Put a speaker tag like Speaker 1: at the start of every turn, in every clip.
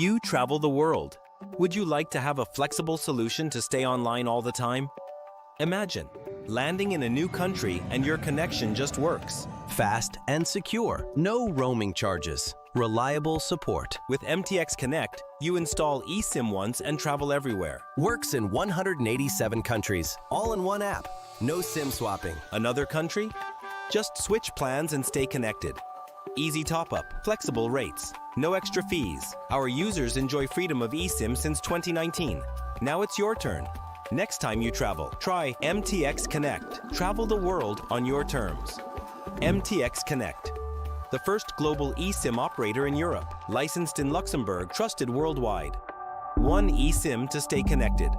Speaker 1: You travel the world. Would you like to have a flexible solution to stay online all the time? Imagine landing in a new country and your connection just works.
Speaker 2: Fast and secure. No roaming charges. Reliable support.
Speaker 1: With MTX Connect, you install eSIM once and travel everywhere.
Speaker 2: Works in 187 countries, all in one app. No SIM swapping.
Speaker 1: Another country? Just switch plans and stay connected. Easy top-up, flexible rates, no extra fees. Our users enjoy freedom of eSIM since 2019. Now it's your turn. Next time you travel, try MTX Connect. Travel the world on your terms. MTX Connect, the first global eSIM operator in Europe, licensed in Luxembourg, trusted worldwide. One eSIM to stay connected.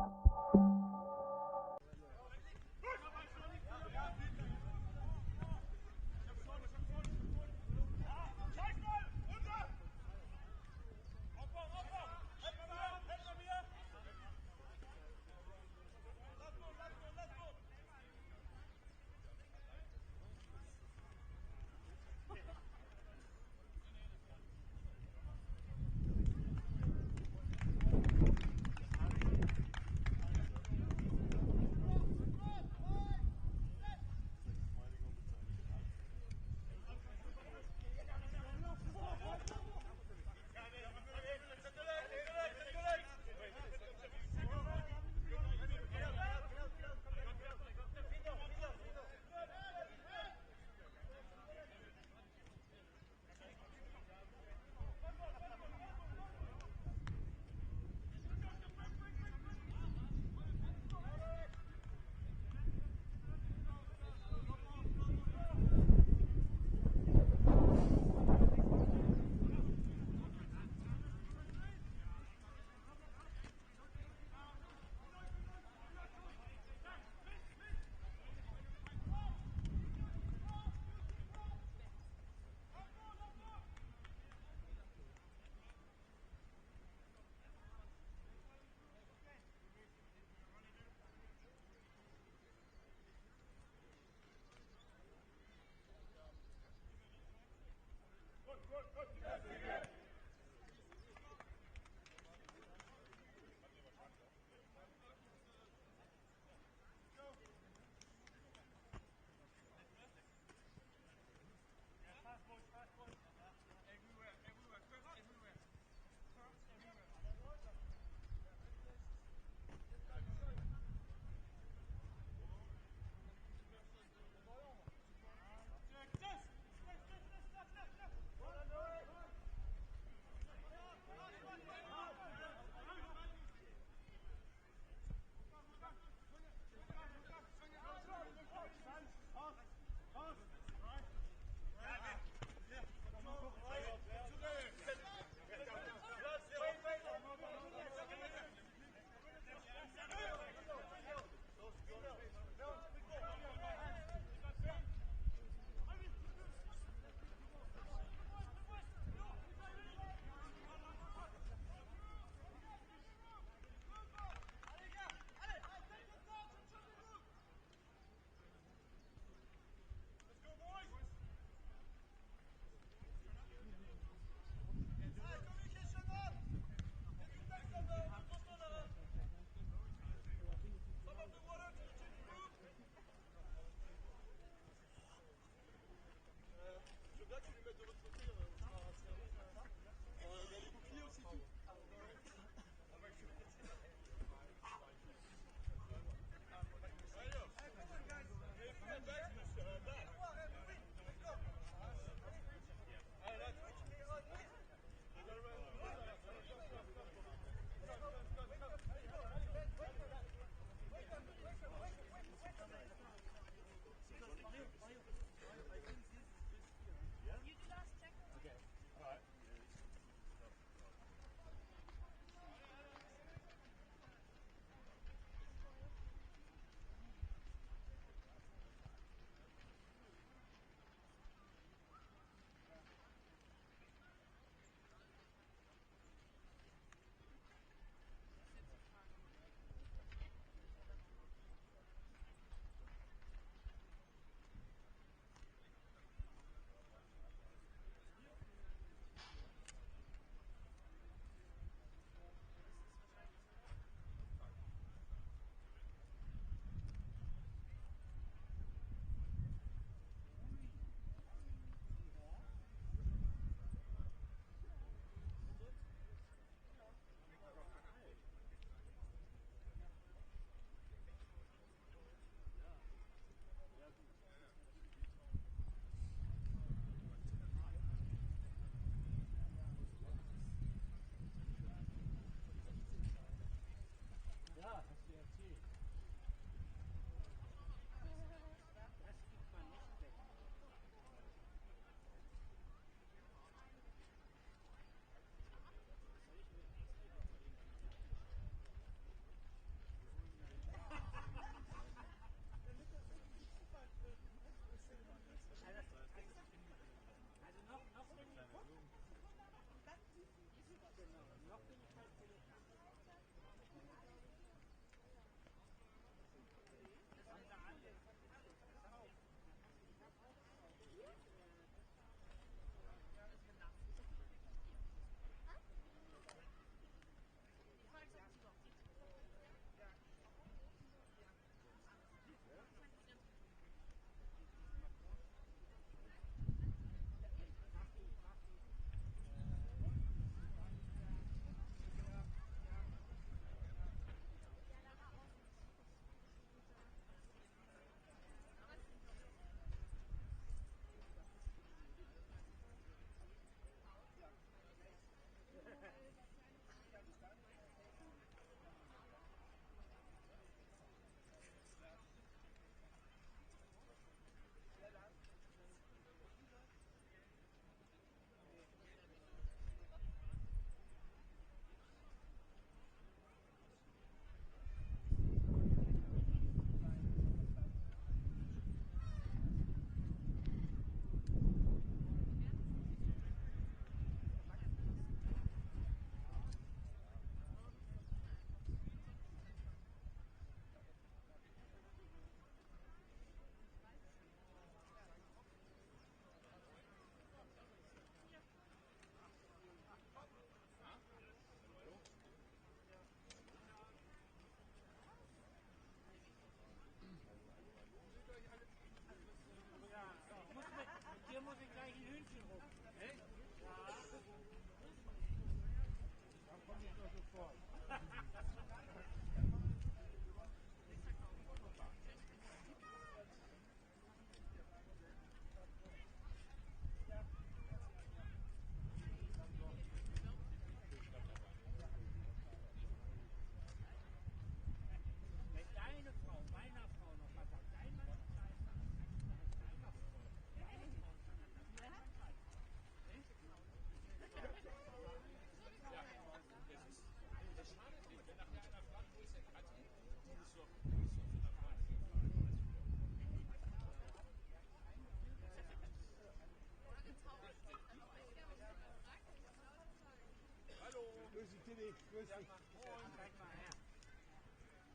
Speaker 3: Grüß dich, Tilly. Grüß dich.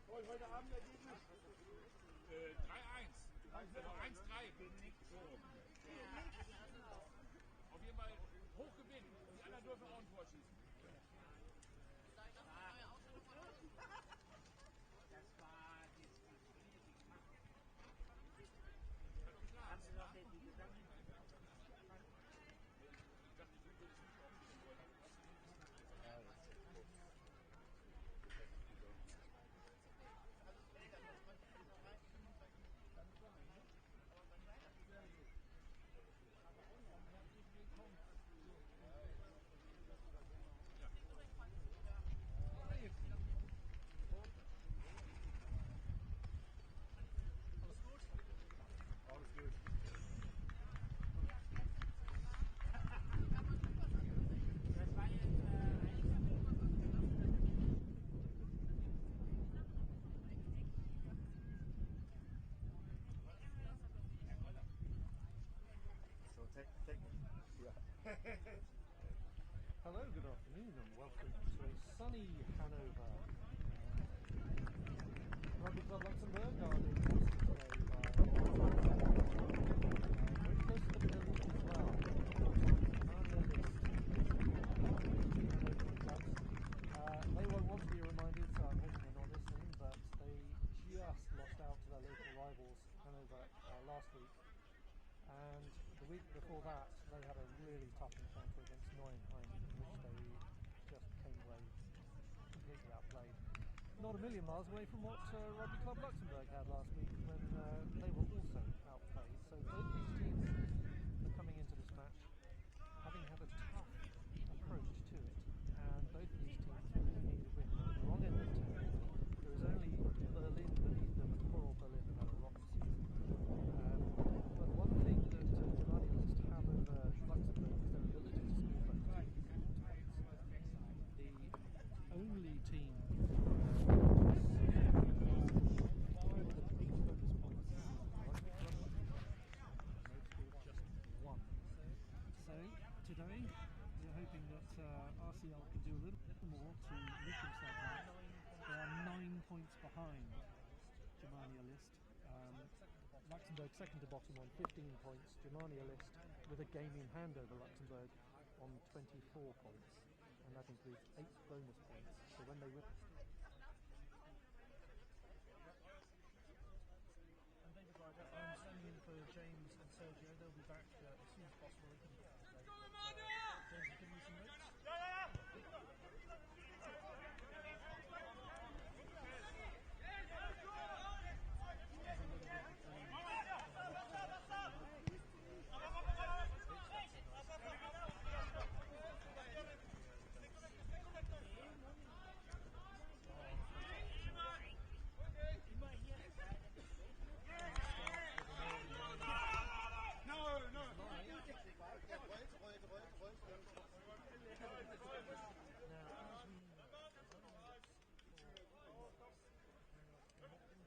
Speaker 3: Und heute Abend Ergebnis?
Speaker 4: 3-1. Also 1-3. So. Auf jeden Fall hoch gewinnen. Die anderen dürfen auch ein Tor schießen.
Speaker 5: Das war haben Sie noch die Gedanken?
Speaker 6: Hello, good afternoon, and welcome to a sunny Hanover. Rugby Club Luxembourg are being hosted today by very close to the middle as well. They won't want to be reminded, so I'm hoping they're not listening, but they just lost out to their local rivals, Hanover, last week. And the week before that, they had a really tough encounter against Neuenheim, in which they just came away completely outplayed. Not a million miles away from what Rugby Club Luxembourg had last week, when they were also outplayed. So both these teams are coming into this match having had a tough approach to it, and both of these teams really need a win. They're at the wrong end of the table. There is only Berlin beneath them, and poor old Berlin have had a rotten season. But one thing that Germania must have over Luxembourg is their ability to score both teams. The only team with 8 bonus points is Rugby Club Luxembourg, and they've scored just 1. So today we're hoping that RCL can do a little more to lift themselves out. They are 9 points behind Germania list. Luxembourg second to bottom on 15 points. Germania list with a game in hand over Luxembourg on 24 points, and that includes 8 bonus points. So when they win, and David Ryder, I'm standing in for James and Sergio. They'll be back as soon as possible. James, give me some notes.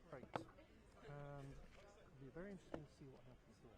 Speaker 6: Great. And it'll be very interesting to see what happens here.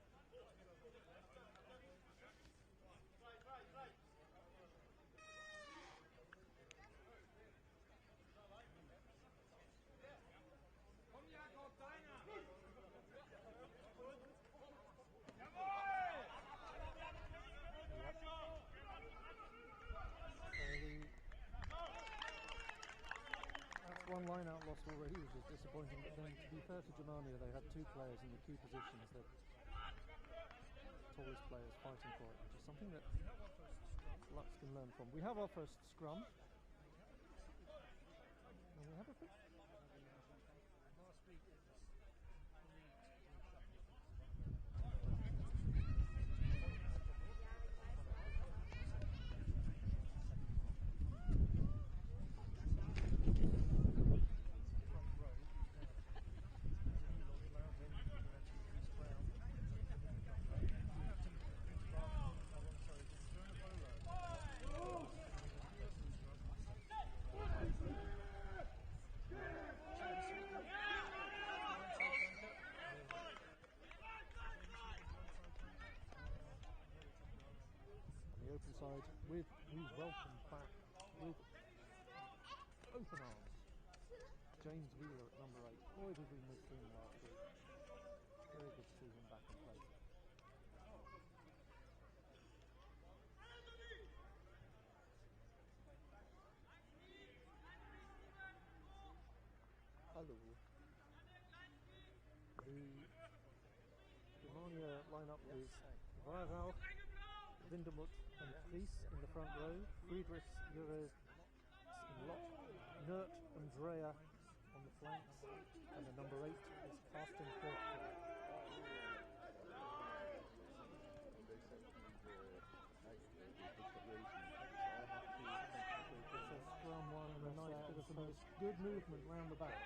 Speaker 6: That's one line out lost already, which is disappointing. But then, to be fair to Germania, they had 2 players in the key positions, the tallest players fighting for it, which is something that Lux can learn from. We have our first scrum. we have a pitch? Last week it was the open side with we welcome back with open arms James Wheeler at number 8. Boy, did we miss him last week. Very good to see him back in play. Hello. The Germania lineup is Varauch, Windemut and Fries in the front row, Friedrichs, Jures in lock, Nert and Dreyer on the flanks, and the number 8 is Carsten Kirchhoff. It's a scrum one and a nice bit of the most good movement round the back.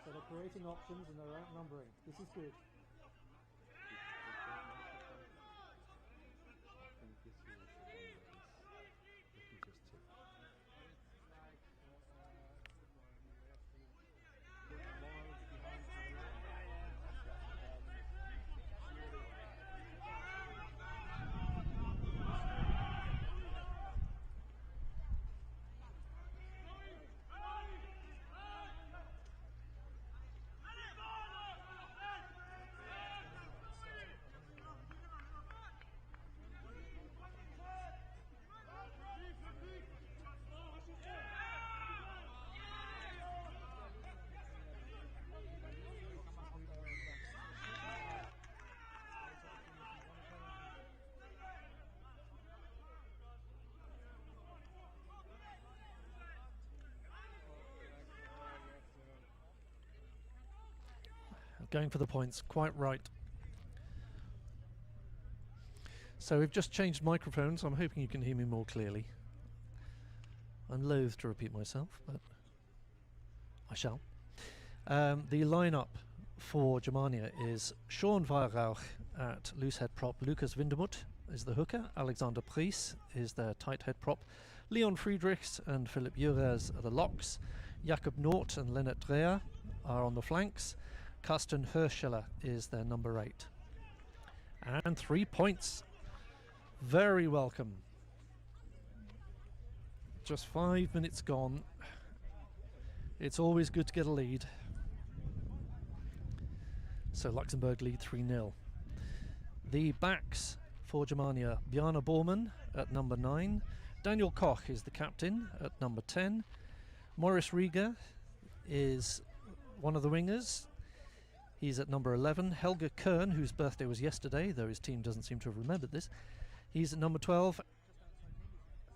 Speaker 6: So they're creating options and they're outnumbering. This is good. Going for the points, quite right. So we've just changed microphones. I'm hoping you can hear me more clearly. I'm loath to repeat myself, but I shall. The lineup for Germania is Sean Weihrauch at loose head prop, Lukas Windemut is the hooker, Alexander Pries is their tight head prop, Leon Friedrichs and Philipp Jures are the locks, Jakob Nort and Lennart Dreher are on the flanks, Carsten Hirscheler is their number 8. And 3 points. Very welcome. Just 5 minutes gone. It's always good to get a lead. So Luxembourg lead 3-0. The backs for Germania, Bjarne Bormann at number 9. Daniel Koch is the captain at number 10. Maurice Rieger is one of the wingers. He's at number 11. Helge Kern, whose birthday was yesterday, though his team doesn't seem to have remembered this. He's at number 12.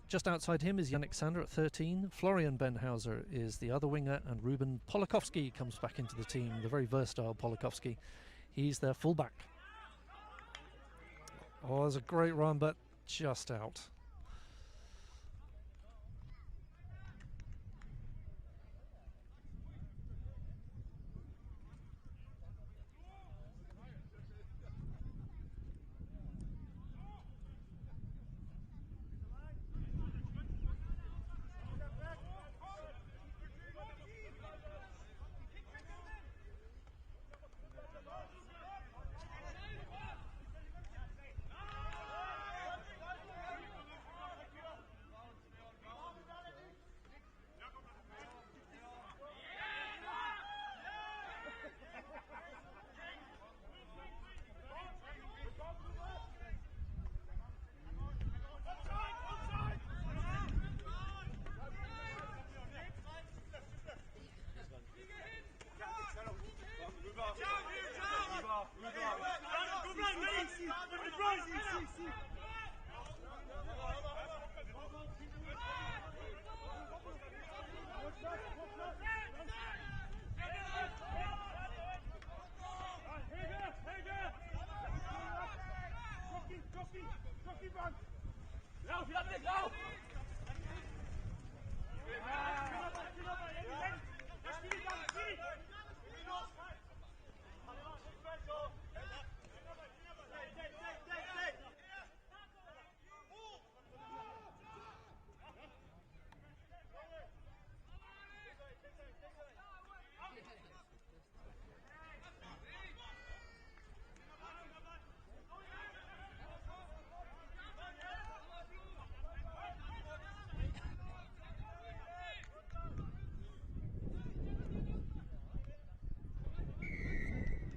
Speaker 6: Just outside him is Yannick Sander at 13. Florian Benhauser is the other winger, and Ruben Polakowski comes back into the team, the very versatile Polakowski. He's their fullback. Oh, there's a great run, but just out.
Speaker 4: Lauf, Janik, lauf!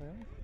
Speaker 6: Yeah.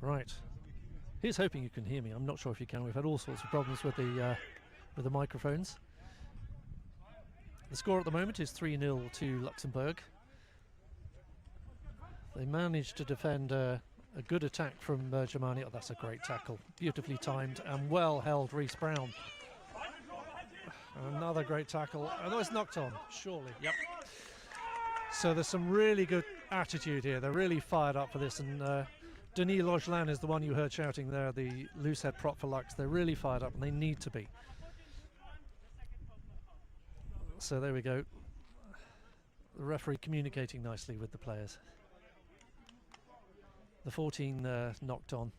Speaker 6: Right. Here's hoping you can hear me. I'm not sure if you can. We've had all sorts of problems with the microphones. The score at the moment is 3-0 to Luxembourg. They managed to defend a good attack from Germania. Oh, that's a great tackle. Beautifully timed and well held, Reece Brown. Another great tackle. Oh, it's knocked on, surely. Yep. So there's some really good attitude here. They're really fired up for this. And Denis Loglan is the one you heard shouting there, the loose head prop for Lux. They're really fired up and they need to be. So there we go. The referee communicating nicely with the players. The 14 knocked on.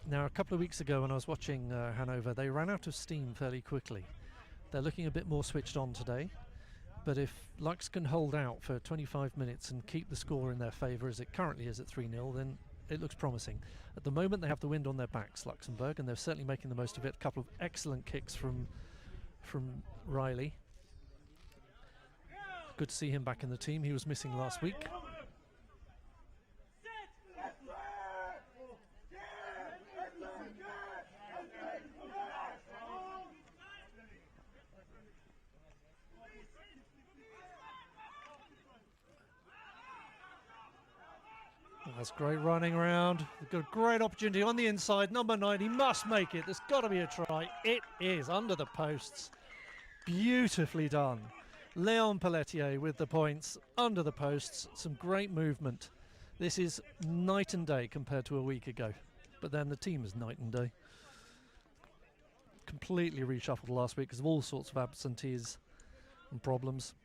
Speaker 6: Now, a couple of weeks ago when I was watching Hanover, they ran out of steam fairly quickly. They're looking a bit more switched on today. But if Lux can hold out for 25 minutes and keep the score in their favour as it currently is at 3-0, then it looks promising. At the moment they have the wind on their backs, Luxembourg, and they're certainly making the most of it. A couple of excellent kicks from Riley. Good to see him back in the team. He was missing last week. That's great running around. They've got a great opportunity on the inside. Number 9, he must make it. There's got to be a try. It is under the posts. Beautifully done. Leon Pelletier with the points under the posts. Some great movement. This is night and day compared to a week ago. But then the team is night and day. Completely reshuffled last week because of all sorts of absentees and problems.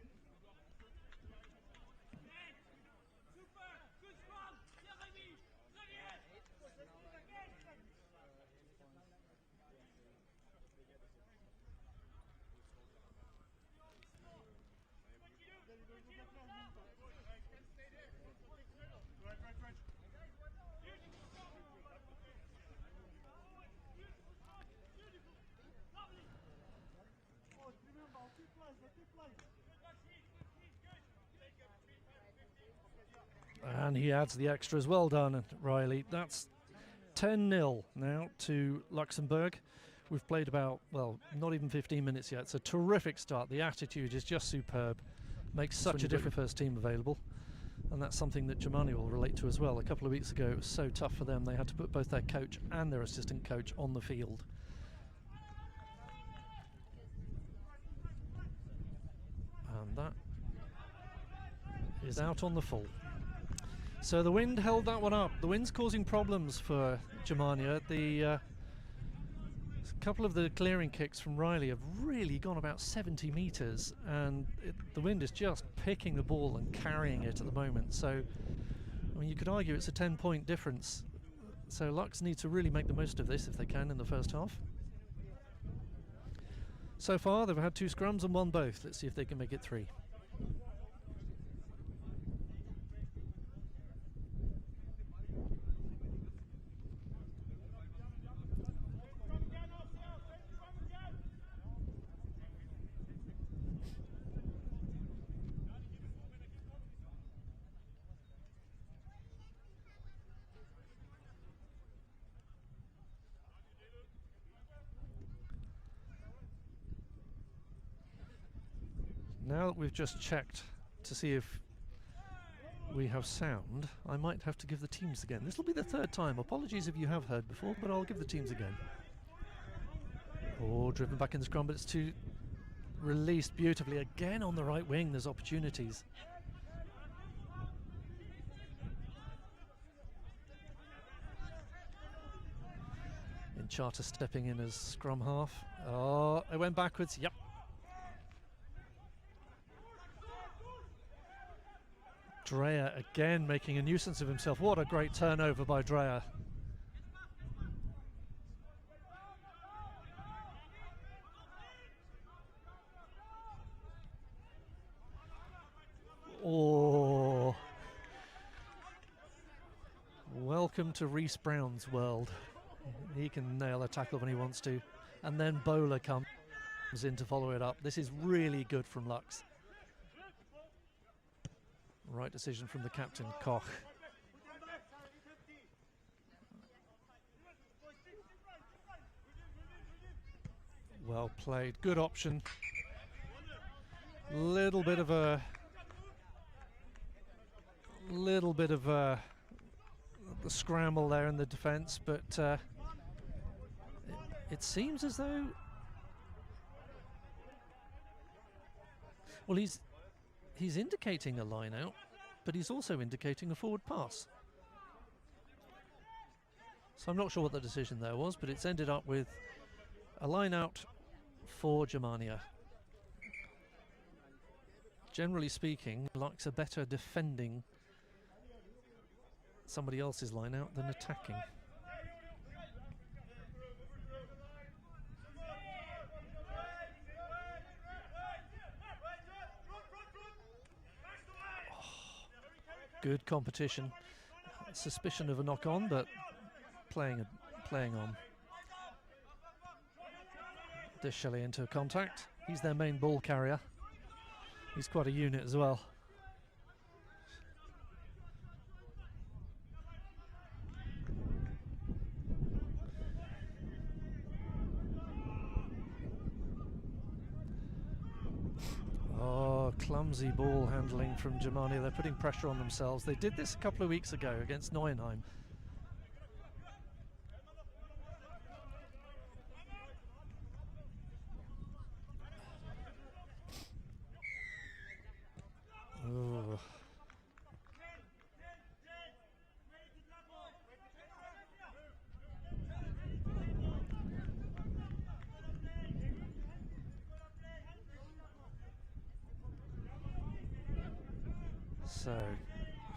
Speaker 6: And he adds the extras. Well done, Riley. That's 10-0 now to Luxembourg. We've played about, well, not even 15 minutes yet. It's a terrific start. The attitude is just superb. Makes such a difference. First team available. And that's something that Germania will relate to as well. A couple of weeks ago, it was so tough for them. They had to put both their coach and their assistant coach on the field. And that is out on the full. So the wind held that one up. The wind's causing problems for Germania. The couple of the clearing kicks from Riley have really gone about 70 metres, and the wind is just picking the ball and carrying it at the moment. So, I mean, you could argue it's a 10-point difference. So Lux need to really make the most of this if they can in the first half. So far, they've had 2 scrums and 1 both. Let's see if they can make it 3. Now that we've just checked to see if we have sound, I might have to give the teams again. This will be the 3rd time. Apologies if you have heard before, but I'll give the teams again. Oh, driven back in the scrum, but it's too released beautifully. Again on the right wing, there's opportunities. In Charter stepping in as scrum half. Oh, it went backwards. Yep. Dreyer again making a nuisance of himself. What a great turnover by Dreyer. Oh. Welcome to Reece Brown's world. He can nail a tackle when he wants to. And then Bowler comes in to follow it up. This is really good from Lux. Right decision from the captain, Koch. Well played, good option. Little bit of the scramble there in the defence, but it seems as though, well, he's indicating a line out, but he's also indicating a forward pass. So I'm not sure what the decision there was, but it's ended up with a line out for Germania. Generally speaking, Lux are better defending somebody else's line out than attacking. Good competition. Suspicion of a knock-on, but playing on. Deschelets into contact. He's their main ball carrier. He's quite a unit as well. Oh, clumsy ball handling from Germania. They're putting pressure on themselves. They did this a couple of weeks ago against Neuenheim. Oh. So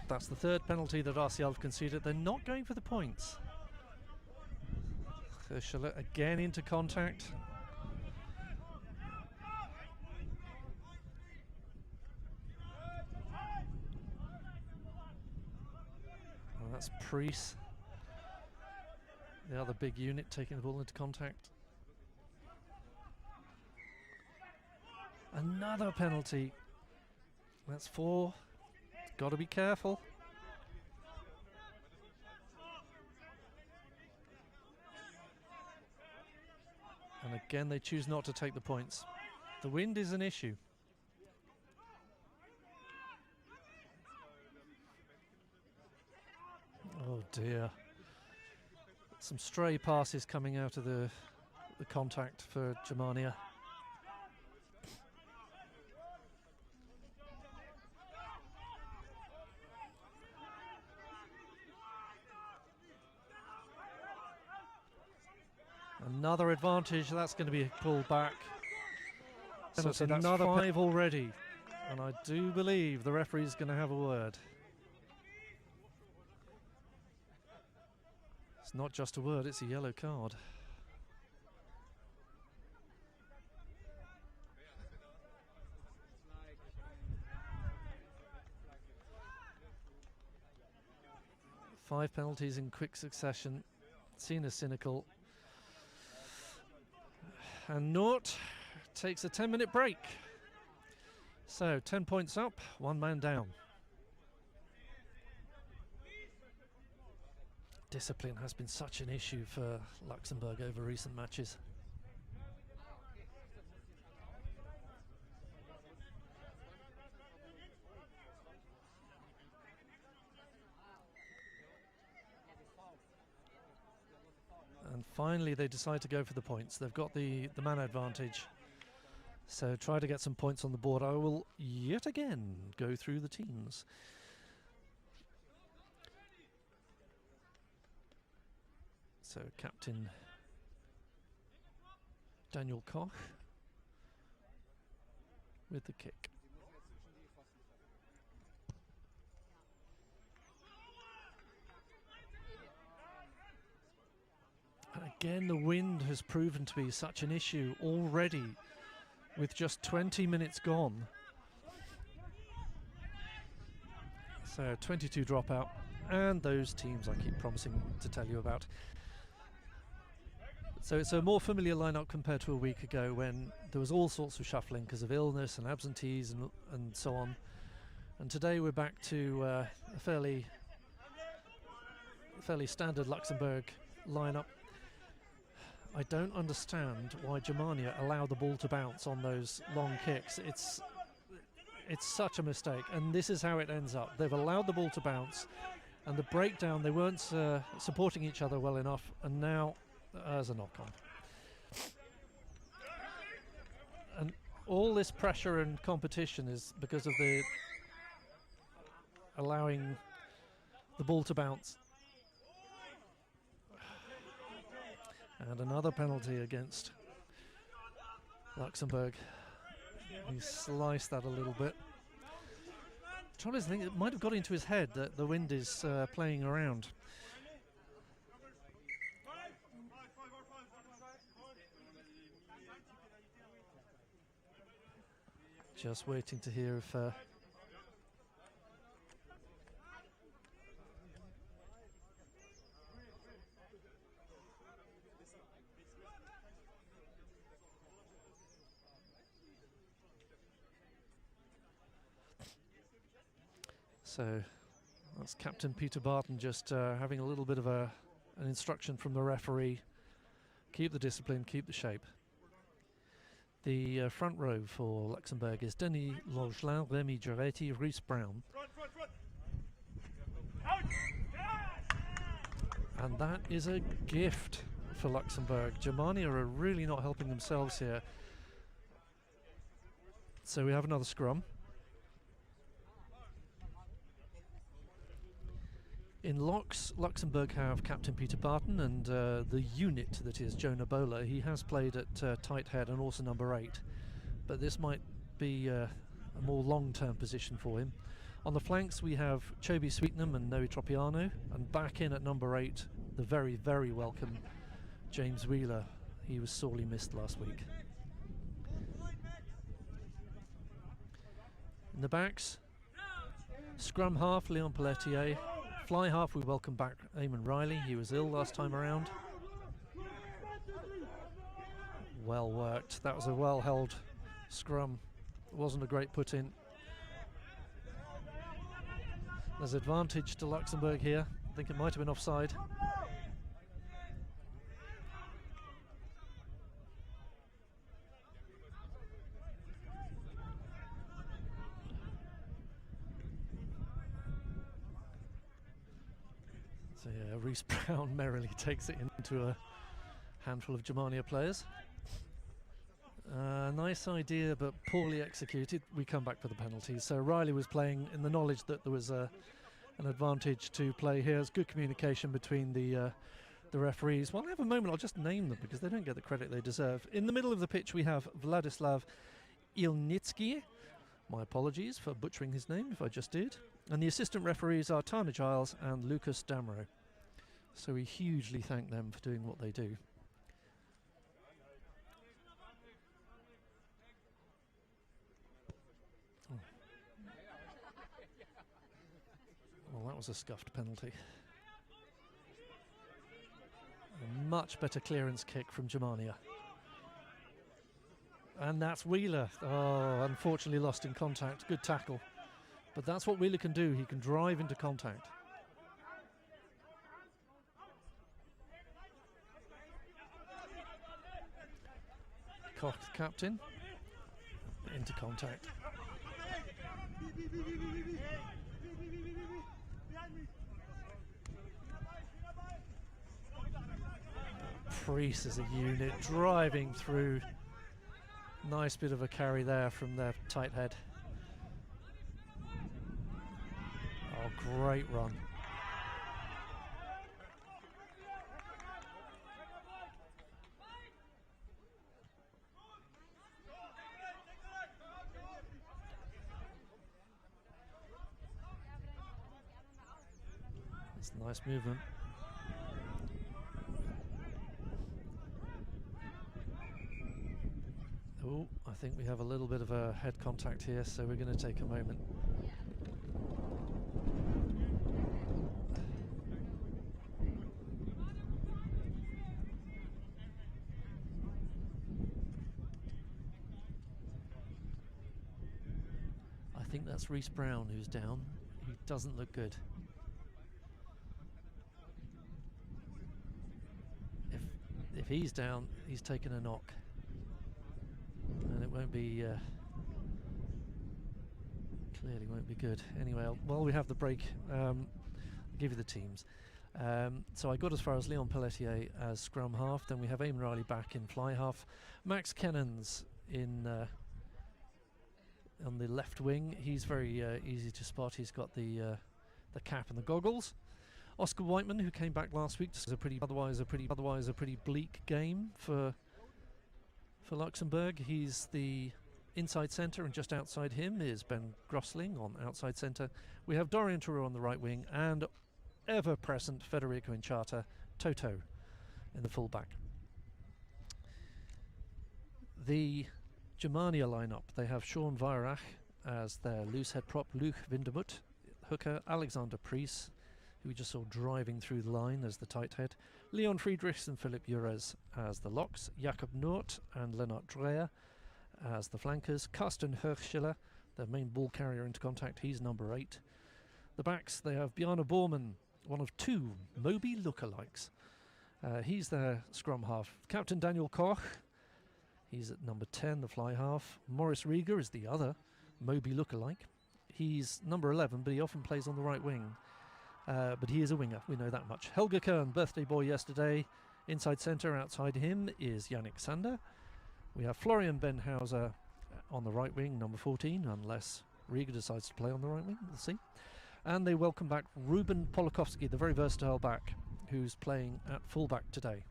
Speaker 6: that's the 3rd penalty that RCL have conceded. They're not going for the points. Deschelets again into contact. Oh, that's Priest, the other big unit, taking the ball into contact. Another penalty. That's 4. Got to be careful. Again, they choose not to take the points. The wind is an issue. Oh dear. Some stray passes coming out of the contact for Germania. Another advantage, that's going to be pulled back. So it's another 5 already. And I do believe the referee's going to have a word. It's not just a word, it's a yellow card. Five penalties in quick succession, seen as cynical. And Nort takes a 10-minute break. So 10 points up, 1 man down. Discipline has been such an issue for Luxembourg over recent matches. And finally they decide to go for the points. They've got the man advantage. So try to get some points on the board. I will yet again go through the teams. So captain Daniel Koch with the kick. And again, the wind has proven to be such an issue already with just 20 minutes gone. So 22 dropout, and those teams I keep promising to tell you about. So it's a more familiar lineup compared to a week ago when there was all sorts of shuffling because of illness and absentees and so on. And today we're back to a fairly standard Luxembourg lineup. I don't understand why Germania allow the ball to bounce on those long kicks. It's such a mistake, and this is how it ends up. They've allowed the ball to bounce, and the breakdown, they weren't supporting each other well enough, and now there's a knock-on. And all this pressure and competition is because of the allowing the ball to bounce. And another penalty against Luxembourg. He sliced that a little bit. The trouble is, I think it might have got into his head that the wind is playing around. Just waiting to hear if so that's Captain Peter Barton just having a little bit of an instruction from the referee. Keep the discipline, keep the shape. The front row for Luxembourg is Denis Longelin, Remy Giretti, Rhys Brown. And that is a gift for Luxembourg. Germania are really not helping themselves here. So we have another scrum. In locks, Luxembourg have Captain Peter Barton and the unit that is Jonah Bowler. He has played at tight head and also number 8, but this might be a more long-term position for him. On the flanks we have Chobi Sweetnam and Noe Tropiano, and back in at number 8, the very, very welcome James Wheeler. He was sorely missed last week. In the backs, scrum half Leon Pelletier. Fly half, we welcome back Eamon Riley. He was ill last time around. Well worked. That was a well-held scrum. It wasn't a great put-in. There's advantage to Luxembourg here. I think it might have been offside. So yeah, Reece Brown merrily takes it into a handful of Germania players. Nice idea, but poorly executed. We come back for the penalties. So Riley was playing in the knowledge that there was an advantage to play here. There's good communication between the referees. While I have a moment, I'll just name them because they don't get the credit they deserve. In the middle of the pitch, we have Vladislav Ilnitsky. My apologies for butchering his name if I just did. And the assistant referees are Tana Giles and Lucas Damro. So we hugely thank them for doing what they do. Oh. Well, that was a scuffed penalty. A much better clearance kick from Germania. And that's Wheeler. Oh, unfortunately lost in contact. Good tackle. But that's what Wheeler can do. He can drive into contact. Koch, captain. Into contact. Priest as a unit driving through. Nice bit of a carry there from their tight head. Oh, great run. It's a nice movement. Oh, I think we have a little bit of a head contact here, so we're going to take a moment. I think that's Reece Brown who's down. He doesn't look good. If he's down, he's taken a knock. And it won't be, clearly won't be good. Anyway, while we have the break, I'll give you the teams. So I got as far as Leon Pelletier as scrum half, then we have Eamon Riley back in fly half. Max Kennans in on the left wing. He's very easy to spot. He's got the cap and the goggles. Oscar Whiteman, who came back last week, is otherwise a pretty bleak game for Luxembourg. He's the inside centre, and just outside him is Ben Grossling on outside centre. We have Dorian Tourou on the right wing, and ever-present Federico Inchata, Toto in the full-back. The Germania lineup, they have Sean Weirach as their loose head prop, Luc Windermut, hooker, Alexander Priest, who we just saw driving through the line as the tight head, Leon Friedrichs and Philipp Jures as the locks, Jakob Nort and Lennart Dreyer as the flankers, Carsten Hirschiller, their main ball carrier into contact, he's number 8. The backs, they have Bjarne Bormann, one of 2 Moby lookalikes. He's their scrum half. Captain Daniel Koch, he's at number 10, the fly half. Maurice Rieger is the other Moby lookalike. He's number 11, but he often plays on the right wing. But he is a winger, we know that much. Helge Kern, birthday boy yesterday. Inside centre, outside him is Yannick Sander. We have Florian Benhauser on the right wing, number 14, unless Rieger decides to play on the right wing, we'll see. And they welcome back Ruben Polakowski, the very versatile back, who's playing at fullback today.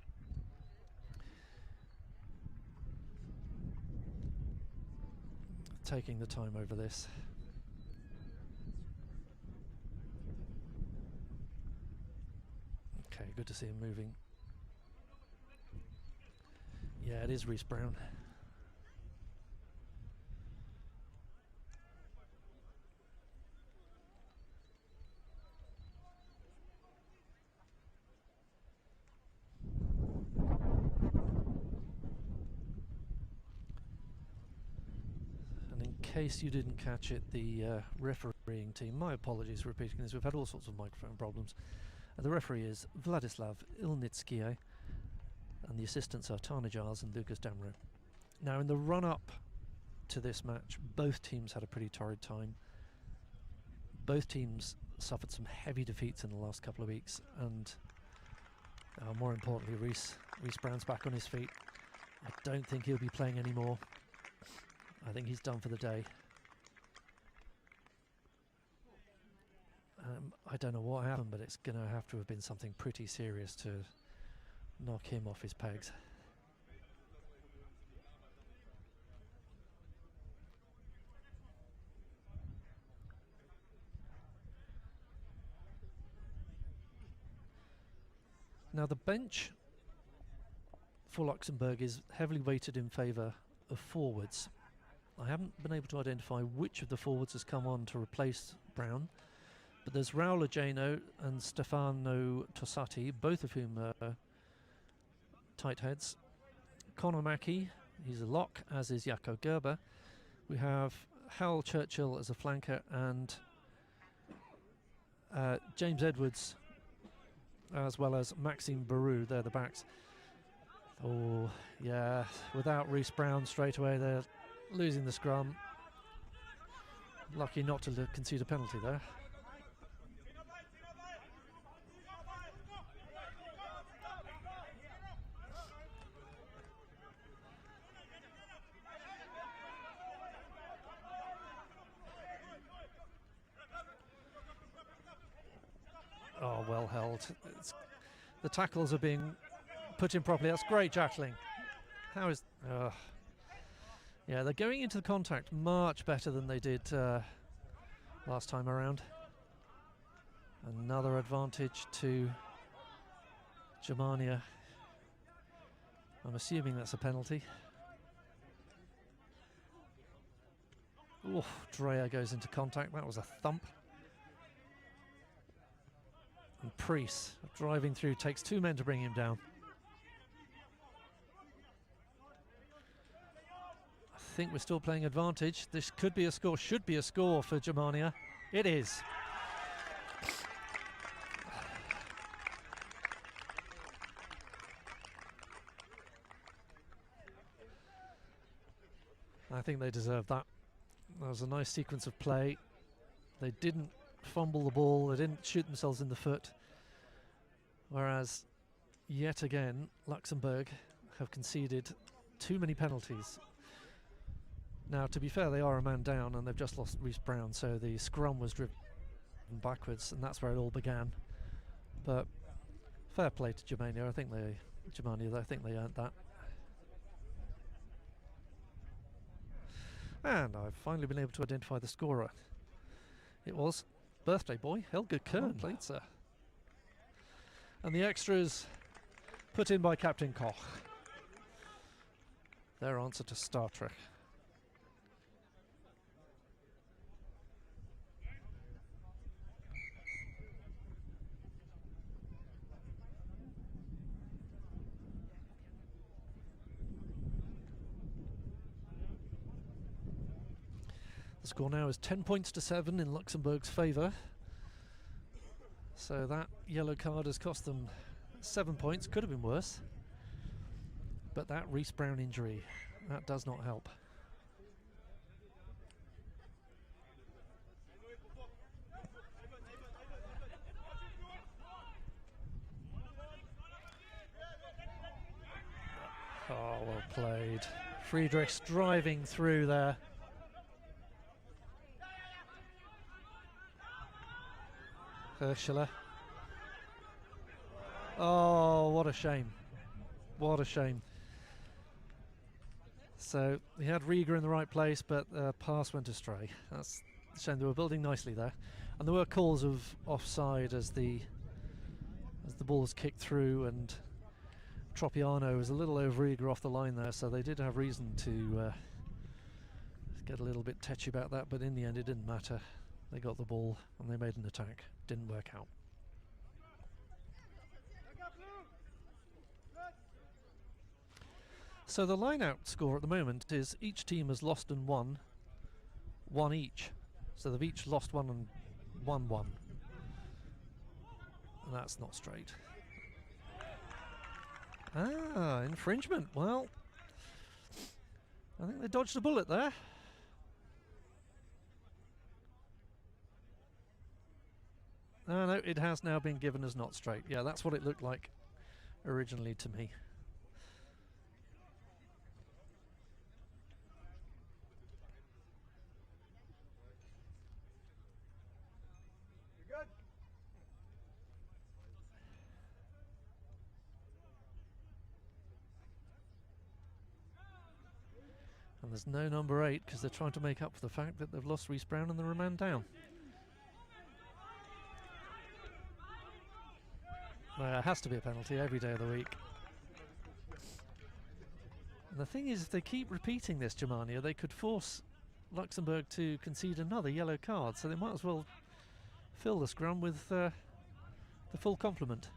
Speaker 6: Taking the time over this. Okay, good to see him moving. Yeah, it is Reece Brown. And in case you didn't catch it, the refereeing team, my apologies for repeating this, we've had all sorts of microphone problems. The referee is Vladislav Ilnitsky, and the assistants are Tana Giles and Lucas Damro. Now, in the run-up to this match, both teams had a pretty torrid time. Both teams suffered some heavy defeats in the last couple of weeks, and more importantly, Reece Brown's back on his feet. I don't think he'll be playing anymore. I think he's done for the day. I don't know what happened, but it's going to have to have been something pretty serious to knock him off his pegs. Now the bench for Luxembourg is heavily weighted in favour of forwards. I haven't been able to identify which of the forwards has come on to replace Brown, but there's Raul Ageno and Stefano Tossati, both of whom are tight heads. Conor Mackey, he's a lock, as is Jaco Gerber. We have Hal Churchill as a flanker, and James Edwards, as well as Maxime Barou. They're the backs. Oh, yeah, without Reece Brown straight away, they're losing the scrum. Lucky not to concede a penalty there. Oh, well held. The tackles are being put in properly. That's great tackling. How is... yeah, they're going into the contact much better than they did last time around. Another advantage to Germania. I'm assuming that's a penalty. Oof, Dreyer goes into contact. That was a thump. And Priest, driving through, takes 2 men to bring him down. I think we're still playing advantage. This could be a score, should be a score for Germania. It is. I think they deserve that. That was a nice sequence of play. They didn't fumble the ball, they didn't shoot themselves in the foot, whereas yet again Luxembourg have conceded too many penalties. Now, to be fair, they are a man down and they've just lost Reece Brown, so the scrum was driven backwards, and that's where it all began. But fair play to Germania. I think they earned that. And I've finally been able to identify the scorer. It was birthday boy Helge Kern. Played, sir. And the extras put in by Captain Koch. Their answer to Star Trek. The score now is 10 points to 7 in Luxembourg's favour. So that yellow card has cost them 7 points. Could have been worse. But that Reece Brown injury, that does not help. Oh, well played. Friedrichs driving through there. Hirschler. Oh, what a shame. What a shame. So he had Rieger in the right place, but the pass went astray. That's a shame. They were building nicely there. And there were calls of offside as the ball was kicked through, and Tropiano was a little over Rieger off the line there, so they did have reason to get a little bit tetchy about that, but in the end it didn't matter. They got the ball and they made an attack. Didn't work out. So the line-out score at the moment is each team has lost and won, one each. So they've each lost one and won one. And that's not straight. Ah, infringement. Well, I think they dodged a bullet there. No, it has now been given as not straight. Yeah, that's what it looked like originally to me.
Speaker 3: You good?
Speaker 6: And there's no number 8 because they're trying to make up for the fact that they've lost Reece Brown and they're a man down. There has to be a penalty every day of the week. And the thing is, if they keep repeating this, Germania, they could force Luxembourg to concede another yellow card, so they might as well fill the scrum with the full complement.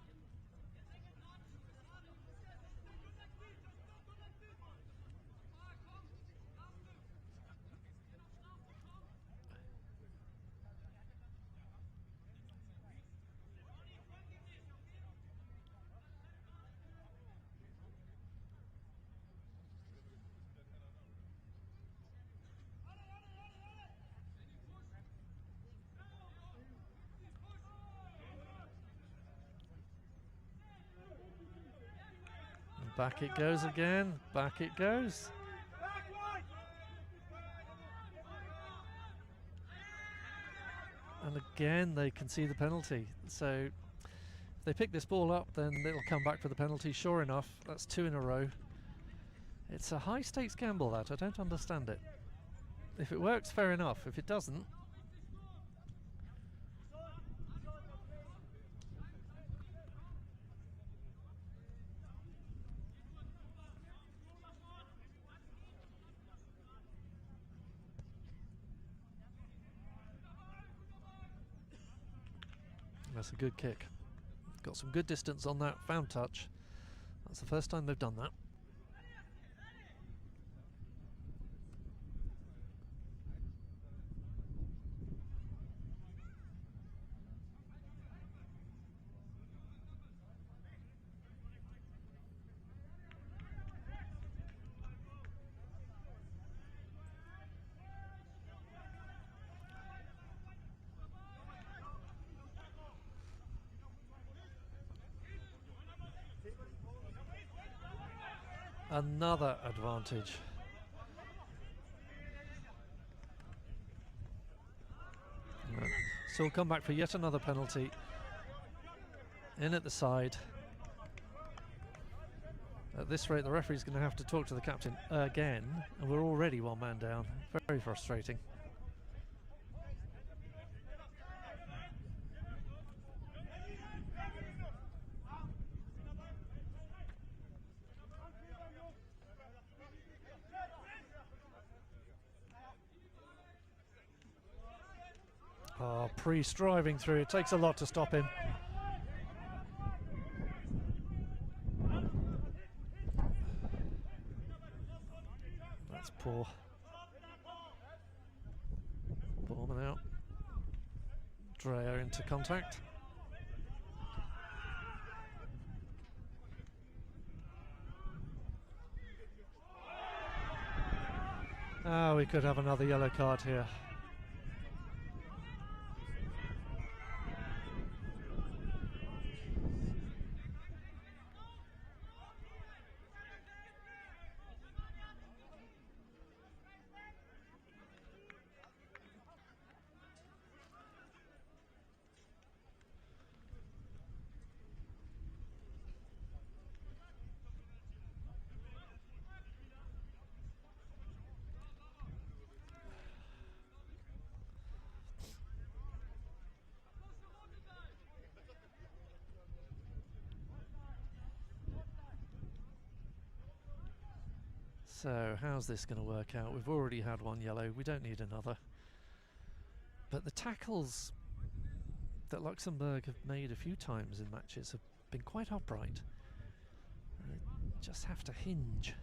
Speaker 6: Back it goes again, back it goes. And again they concede the penalty. So if they pick this ball up, then it'll come back for the penalty. Sure enough, that's 2 in a row. It's a high stakes gamble, that. I don't understand it. If it works, fair enough. If it doesn't, that's a good kick. Got some good distance on that, found touch. That's the first time they've done that. Another advantage. No. So we'll come back for yet another penalty. In at the side. At this rate, the referee's going to have to talk to the captain again, and we're already 1 man down. Very frustrating. Oh, Priest driving through. It takes a lot to stop him. That's poor. Borman out. Dreyer into contact. Ah, we could have another yellow card here. So how's this going to work out? We've already had 1 yellow, we don't need another. But the tackles that Luxembourg have made a few times in matches have been quite upright. They just have to hinge.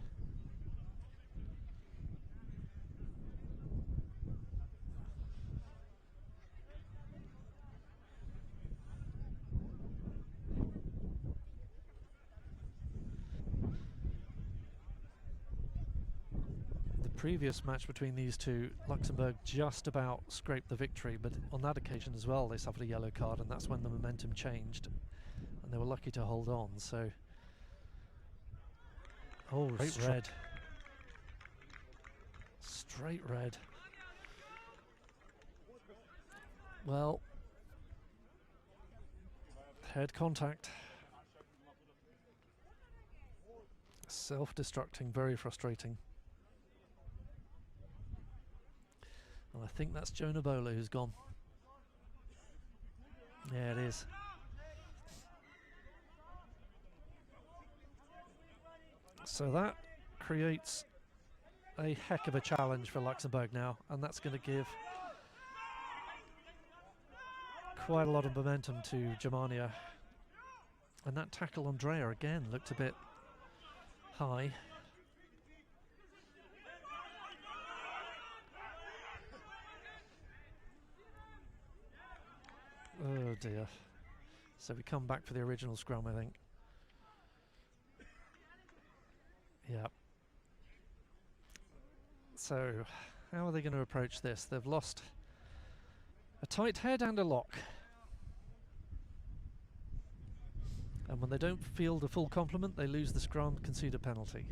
Speaker 6: previous match between these two, Luxembourg just about scraped the victory, but on that occasion as well they suffered a yellow card, and that's when the momentum changed and they were lucky to hold on. So straight red. Straight red. Well, head contact. Self-destructing, very frustrating. And I think that's Jonah Bowler who's gone. Yeah, it is. So that creates a heck of a challenge for Luxembourg now, and that's going to give quite a lot of momentum to Germania. And that tackle on Dreyer again looked a bit high. Oh dear. So we come back for the original scrum, I think. Yeah. So how are they going to approach this? They've lost a tight head and a lock. And when they don't field a full complement, they lose the scrum, concede a penalty.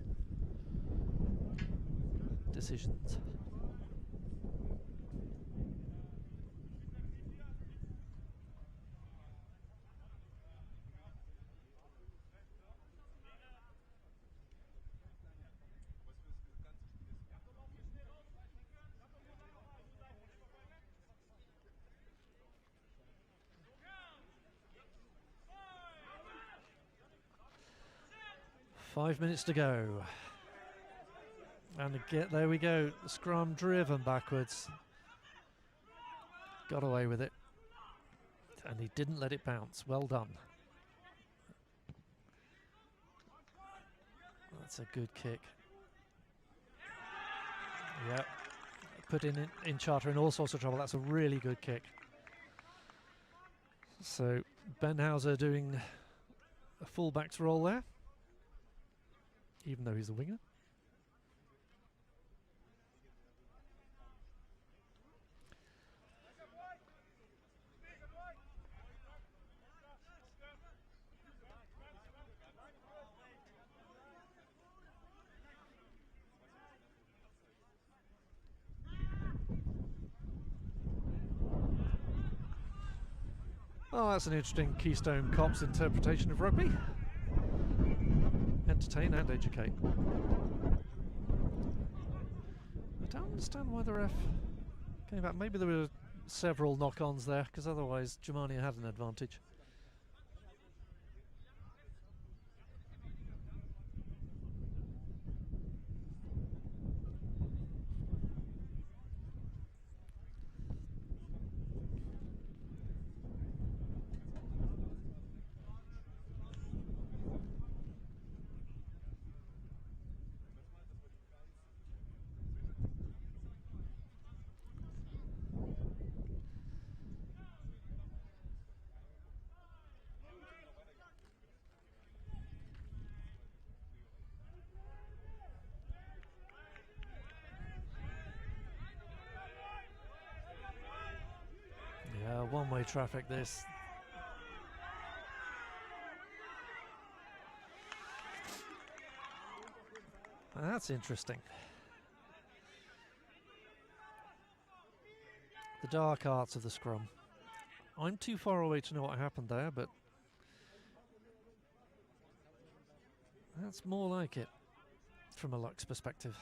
Speaker 6: Decisions. Five minutes to go. And again, there we go. The scrum driven backwards. Got away with it. And he didn't let it bounce. Well done. That's a good kick. Yep. Put in Charter in all sorts of trouble. That's a really good kick. So Benhauser doing a fullback's role there, even though he's a winger. Oh, that's an interesting Keystone Cops interpretation of rugby. Entertain and educate. I don't understand why the ref came back. Maybe there were several knock-ons there, because otherwise Germania had an advantage. Yeah, one-way traffic this. That's interesting. The dark arts of the scrum. I'm too far away to know what happened there, but that's more like it from a Lux perspective.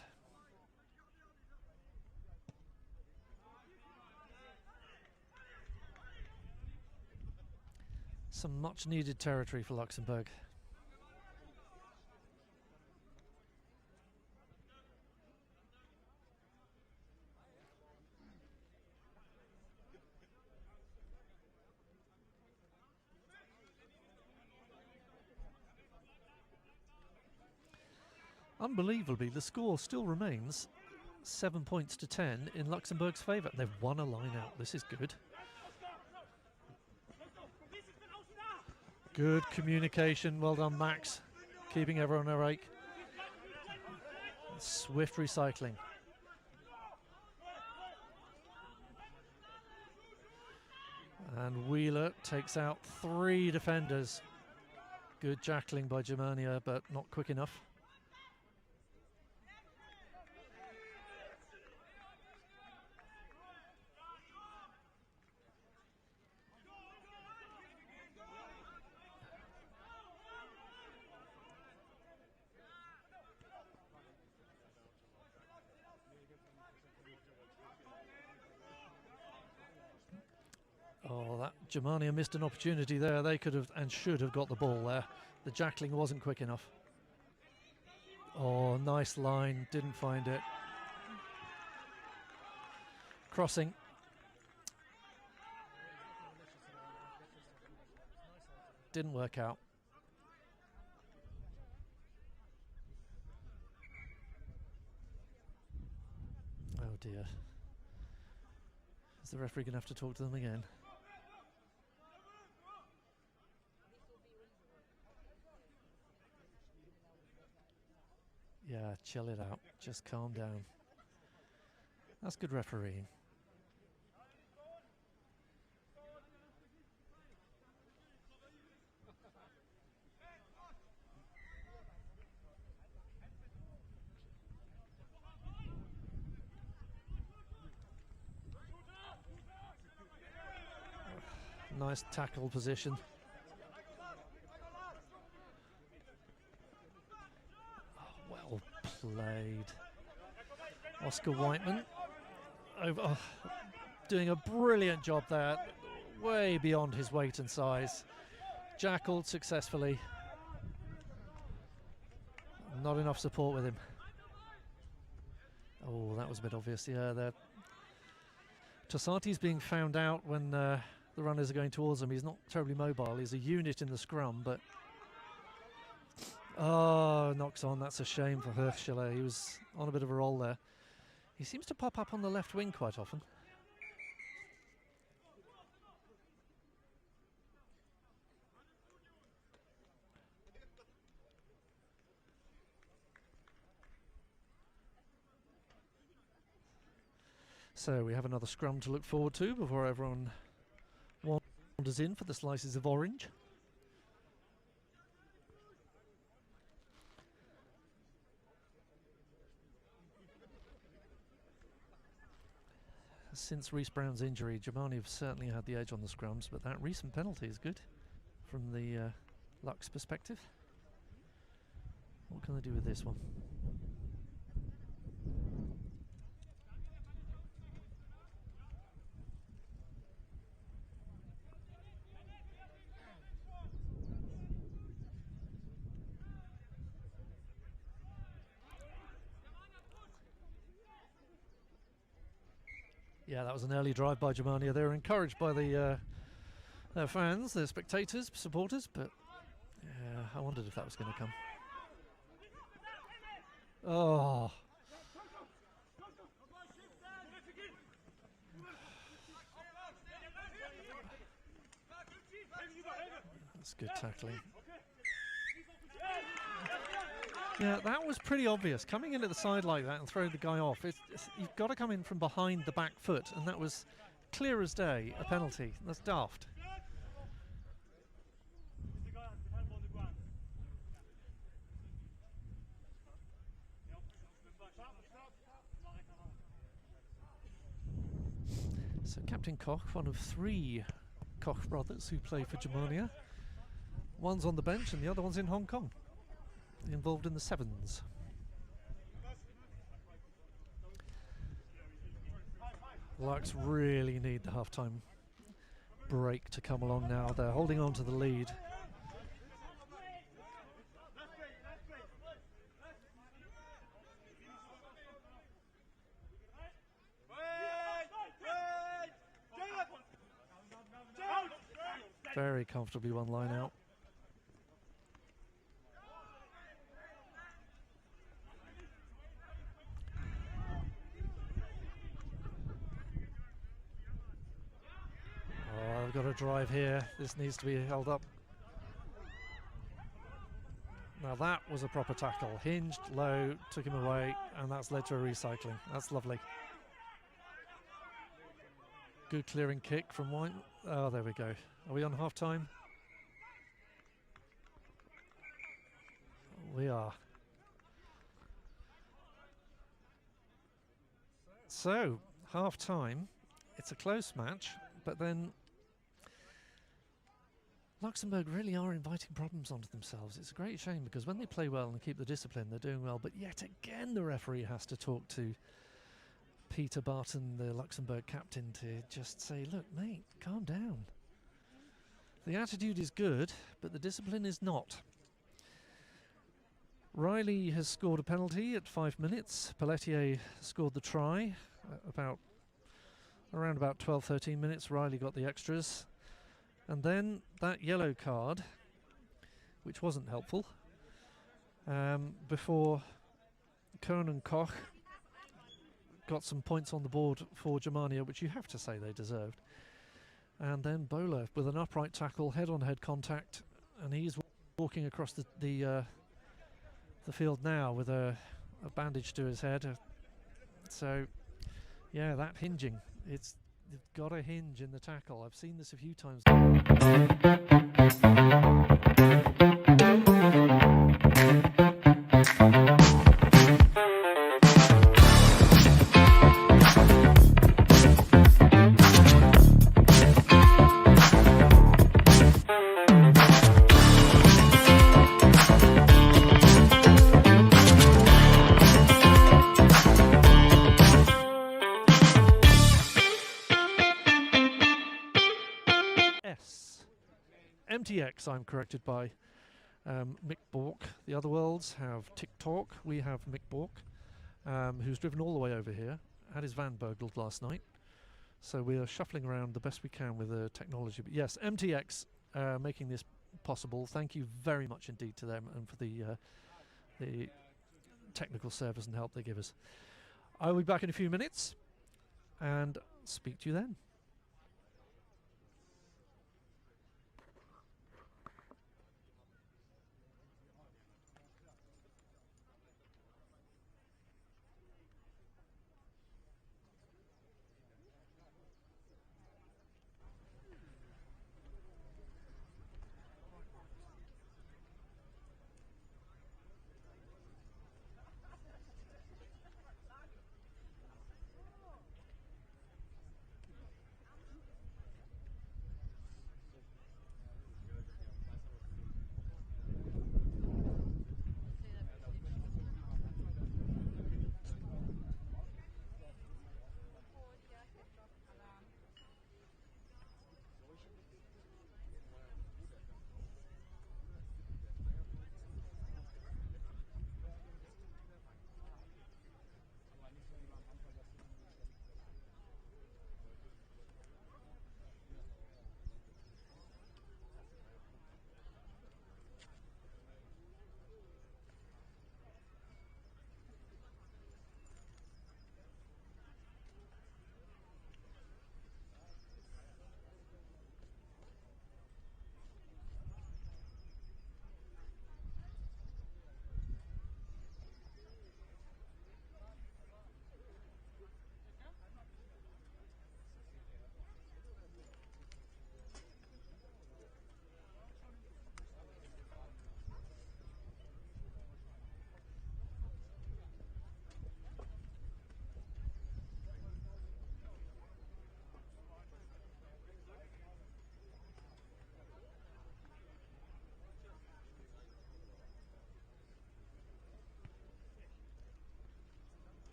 Speaker 6: Some much needed territory for Luxembourg. Unbelievably, the score still remains 7 points to 10 in Luxembourg's favour. They've won a line out. This is good. Good communication. Well done, Max. Keeping everyone awake. Swift recycling. And Wheeler takes out 3 defenders. Good jackling by Germania, but not quick enough. Oh, that Germania missed an opportunity there. They could have and should have got the ball there. The jackling wasn't quick enough. Oh, nice line. Didn't find it. Crossing. Didn't work out. Oh dear. Is the referee going to have to talk to them again? Yeah, chill it out. Just calm down. That's good refereeing. Nice tackle position. Well played. Oscar Whiteman doing a brilliant job there, way beyond his weight and size. Jackled successfully. Not enough support with him. Oh, that was a bit obvious. Yeah, Tossati's being found out when the runners are going towards him. He's not terribly mobile. He's a unit in the scrum, but oh, knocks on. That's a shame for Hirschler. He was on a bit of a roll there. He seems to pop up on the left wing quite often. So we have another scrum to look forward to before everyone wanders in for the slices of orange. Since Reece Brown's injury, Germania have certainly had the edge on the scrums, but that recent penalty is good from the Lux perspective. What can they do with this one? Yeah, that was an early drive by Germania. They were encouraged by their fans, their spectators, supporters, but yeah, I wondered if that was going to come. Oh. That's good tackling. Yeah, that was pretty obvious. Coming in at the side like that and throwing the guy off, you've got to come in from behind the back foot, and that was clear as day, a penalty. That's daft. So Captain Koch, one of 3 Koch brothers who play for Germania. One's on the bench and the other one's in Hong Kong, involved in the sevens. Lux really need the half-time break to come along now. They're holding on to the lead. Very comfortably one line out. Oh, I've got a drive here. This needs to be held up. Now that was a proper tackle. Hinged, low, took him away, and that's led to a recycling. That's lovely. Good clearing kick from Oh, there we go. Are we on half time? We are. So, half time. It's a close match, but then Luxembourg really are inviting problems onto themselves. It's a great shame because when they play well and keep the discipline, they're doing well. But yet again, the referee has to talk to Peter Barton, the Luxembourg captain, to just say, look, mate, calm down. The attitude is good, but the discipline is not. Riley has scored a penalty at 5 minutes. Pelletier scored the try around about 12-13 minutes. Riley got the extras. And then that yellow card, which wasn't helpful, before Kern and Koch got some points on the board for Germania, which you have to say they deserved. And then Bowler with an upright tackle, head-on-head contact, and he's walking across the field now with a bandage to his head. So, yeah, that hinging, it's got a hinge in the tackle. I've seen this a few times. MTX, I'm corrected by Mick Bork. The other worlds have TikTok. We have Mick Bork, who's driven all the way over here, had his van burgled last night. So we are shuffling around the best we can with the technology. But yes, MTX making this possible. Thank you very much indeed to them and for the technical service and help they give us. I'll be back in a few minutes and speak to you then.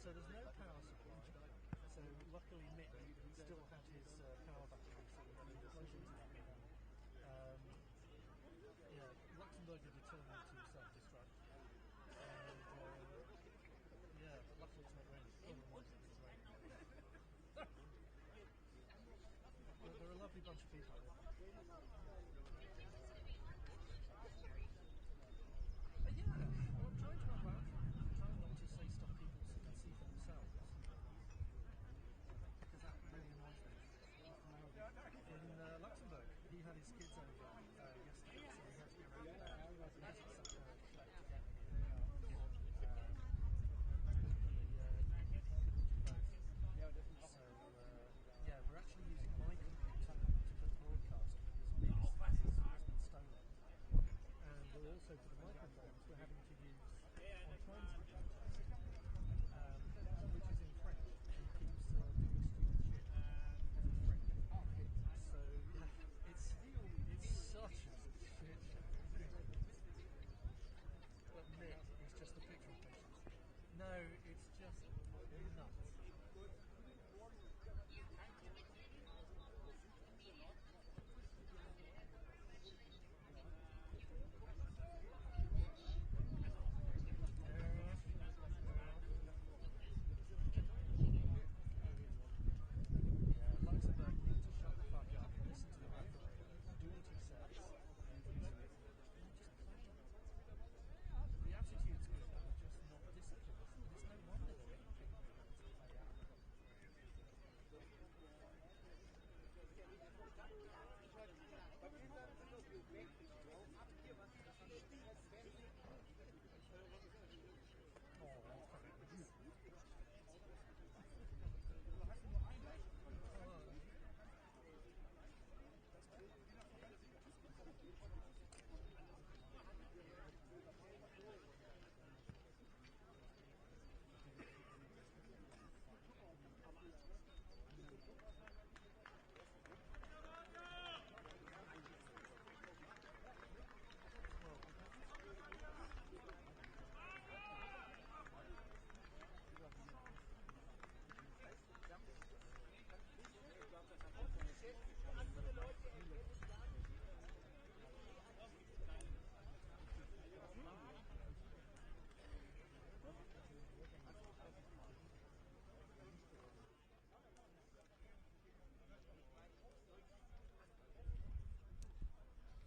Speaker 6: So there's no power supply. So luckily Mick still had his power battery, so we had a decision to that. Yeah, Luxembourg are determined to self-destruct. And yeah, but luckily it's not raining. Oh, it was raining. They're a lovely bunch of people. Yeah, well, I'm trying to not laugh. I'm trying not to say stuff people can see for themselves. Because that really annoys me. In Luxembourg, he had his kids over yesterday, so he had to go around there. He hasn't somehow left to get me here. So, yeah, we're actually using my computer to put the broadcast because Mick's has been stolen. And we're also, for the microphones, we're having to use Antoine's computer, which is in French and keeps doing stupid shit in French. So, yeah, it's such a shit show. But Mick is just a picture of patience. No, it's just nuts. Luxembourg need to shut the fuck up, listen to the referee, do what he says, and just play. The attitude's good, but they're just not disciplined. It's no wonder they're getting kicked to play out.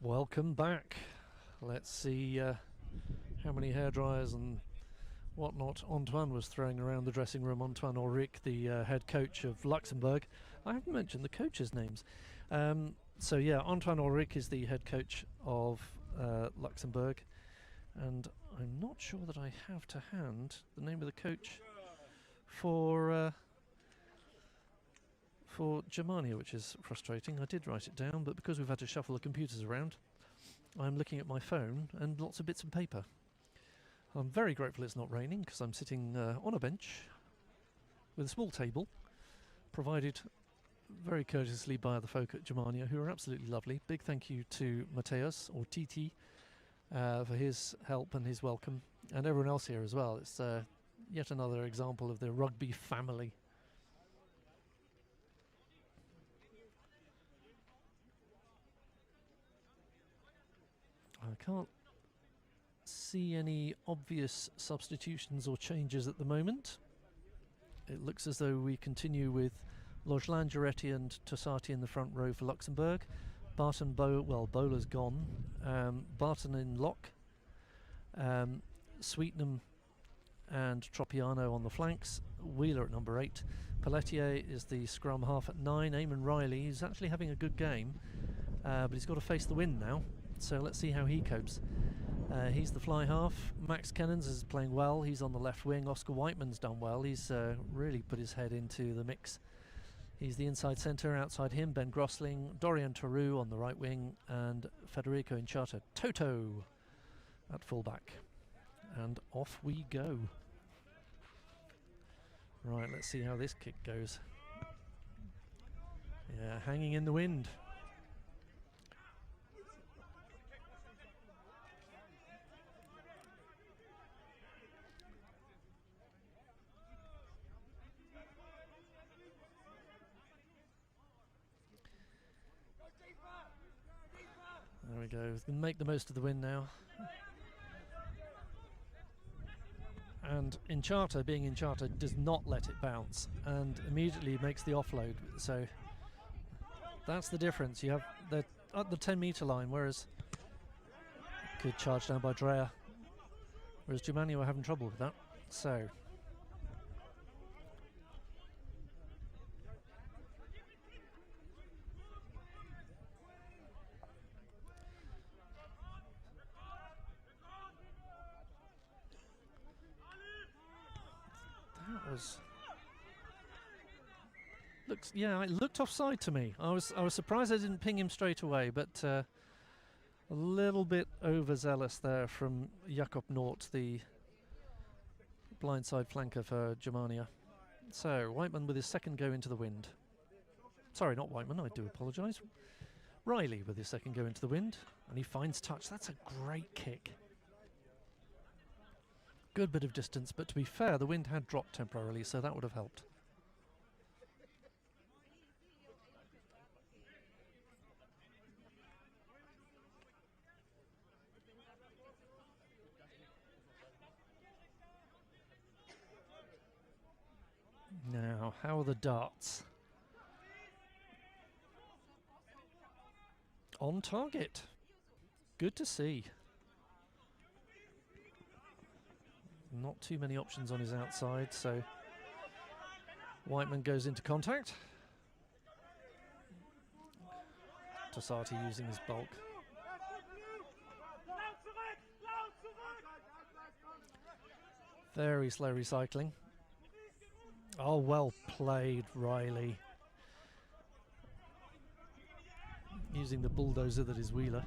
Speaker 6: Welcome back. Let's see how many hairdryers and whatnot Antoine was throwing around the dressing room. Antoine Ulrich, the head coach of Luxembourg. I haven't mentioned the coaches' names. So yeah, Antoine Ulrich is the head coach of Luxembourg, and I'm not sure that I have to hand the name of the coach for Germania, which is frustrating. I did write it down, but because we've had to shuffle the computers around, I'm looking at my phone and lots of bits of paper. I'm very grateful it's not raining because I'm sitting on a bench with a small table, provided very courteously by the folk at Germania, who are absolutely lovely. Big thank you to Mateus, or TT, for his help and his welcome, and everyone else here as well. It's yet another example of the rugby family. I can't see any obvious substitutions or changes at the moment. It looks as though we continue with Lojlan, Giretti and Tossati in the front row for Luxembourg. Barton, Bowler's gone. Barton in lock. Sweetnam and Tropiano on the flanks. Wheeler at number 8. Pelletier is the scrum half at 9. Eamon Riley, he's actually having a good game, but he's got to face the wind now. So let's see how he copes. He's the fly half. Max Kennens is playing well. He's on the left wing. Oscar Whiteman's done well. He's really put his head into the mix. He's the inside centre. Outside him, Ben Grosling, Dorian Taru on the right wing, and Federico Inchata Toto at fullback. And off we go. Right, let's see how this kick goes. Yeah, hanging in the wind. we go. Make the most of the win now. And in charter, being in charter, does not let it bounce and immediately makes the offload. So that's the difference. You have the at the 10-meter line, whereas good charge down by Dreyer. Whereas Germania were having trouble with that. So that was it looked offside to me. I was surprised I didn't ping him straight away, but a little bit overzealous there from Jakob Nort, the blindside flanker for Germania. So Whiteman with his second go into the wind. Sorry, not Whiteman, I do apologise. Riley with his second go into the wind, and he finds touch. That's a great kick. Good bit of distance, but to be fair, the wind had dropped temporarily, so that would have helped. Now, how are the darts? On target. Good to see. Not too many options on his outside, so Whiteman goes into contact. Tassati using his bulk. Very slow recycling. Oh, well played, Riley. Using the bulldozer that is Wheeler.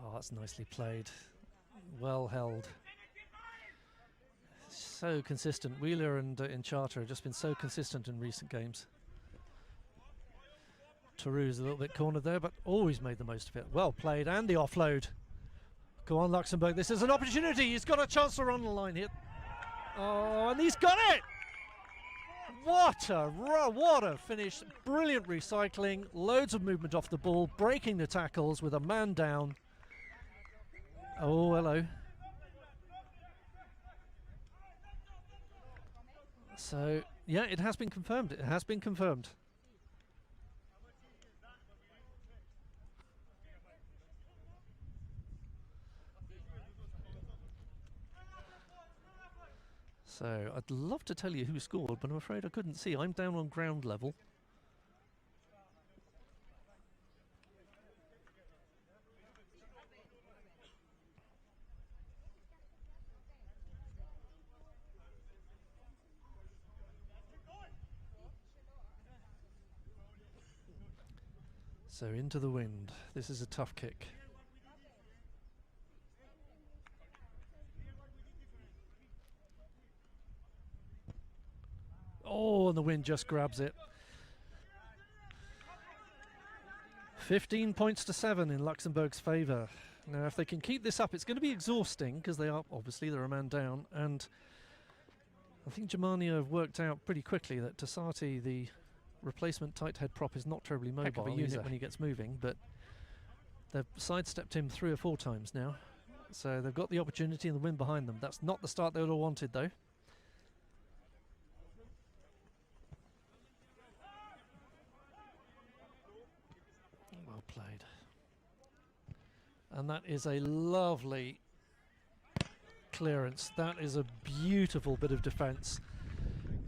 Speaker 6: Oh, that's nicely played. Well held. So consistent. Wheeler and in Charter have just been so consistent in recent games. Tarou's a little bit cornered there, but always made the most of it. Well played, and the offload. Go on, Luxembourg. This is an opportunity. He's got a chance to run the line here. Oh, and he's got it! What a finish. Brilliant recycling. Loads of movement off the ball, breaking the tackles with a man down. Oh, hello. So, yeah, it has been confirmed. It has been confirmed. So, I'd love to tell you who scored, but I'm afraid I couldn't see. I'm down on ground level. So into the wind. This is a tough kick. Oh, and the wind just grabs it. 15 points to 7 in Luxembourg's favour. Now, if they can keep this up, it's going to be exhausting because they're a man down. And I think Germania have worked out pretty quickly that Tassati, the replacement tight head prop, is not terribly mobile unit when he gets moving, but they've sidestepped him 3 or 4 times now. So they've got the opportunity and the wind behind them. That's not the start they would have wanted, though. Well played. And that is a lovely clearance. That is a beautiful bit of defence.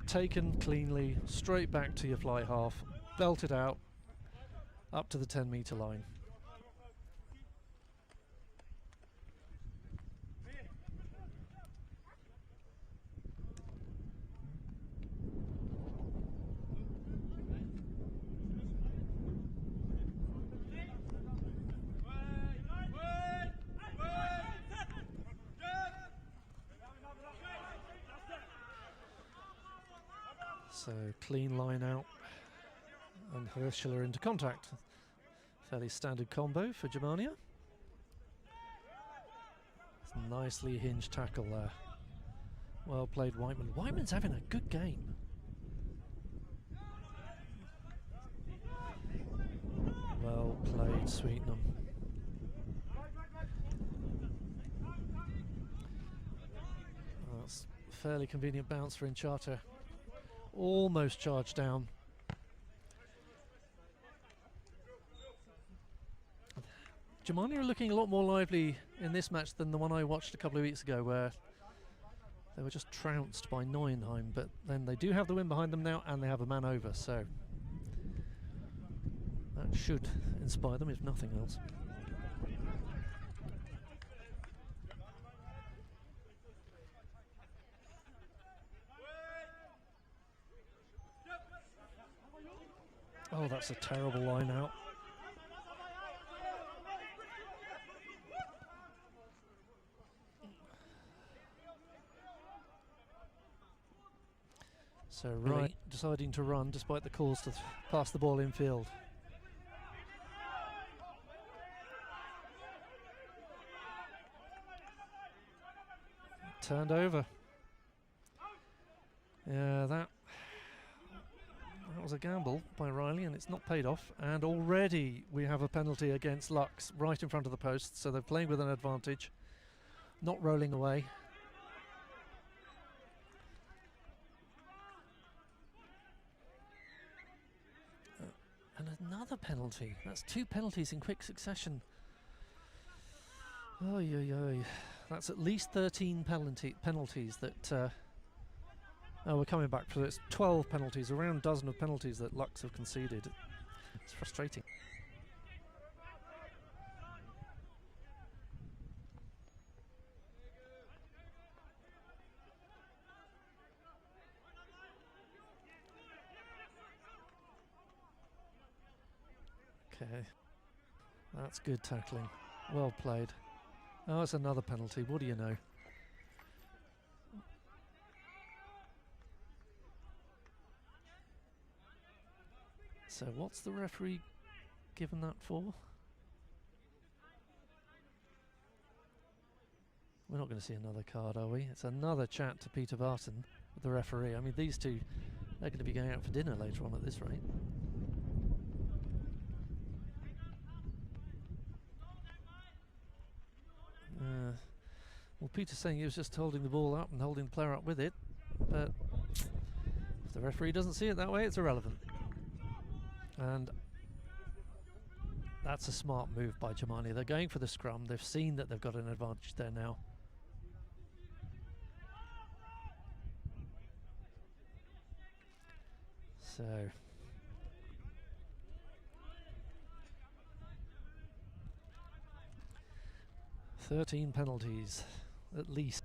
Speaker 6: Taken cleanly, straight back to your fly half, belted out, up to the 10-metre line. So clean line out, and Hirschler into contact. Fairly standard combo for Germania. It's a nicely hinged tackle there. Well played, Whiteman. Whiteman's having a good game. Well played, Sweetnam. That's a fairly convenient bounce for Inchata. Almost charged down. Germania are looking a lot more lively in this match than the one I watched a couple of weeks ago, where they were just trounced by Neuenheim, but then they do have the win behind them now and they have a man over, so that should inspire them if nothing else. Oh, that's a terrible line out. So Wright deciding to run despite the calls to pass the ball infield. Turned over. Yeah, that was a gamble by Riley, and it's not paid off. And already we have a penalty against Lux right in front of the post, so they're playing with an advantage, not rolling away. And another penalty. That's 2 penalties in quick succession. Oy, oy, oy. That's at least 13 penalties that... oh, we're coming back for this. 12 penalties, around a dozen of penalties that Lux have conceded. It's frustrating. Okay, that's good tackling. Well played. Oh, it's another penalty. What do you know? So what's the referee given that for? We're not going to see another card, are we? It's another chat to Peter Barton with the referee. I mean, these two, they're going to be going out for dinner later on at this rate. Well, Peter's saying he was just holding the ball up and holding the player up with it, but if the referee doesn't see it that way, it's irrelevant. And that's a smart move by Germania. They're going for the scrum. They've seen that they've got an advantage there now. So 13 penalties at least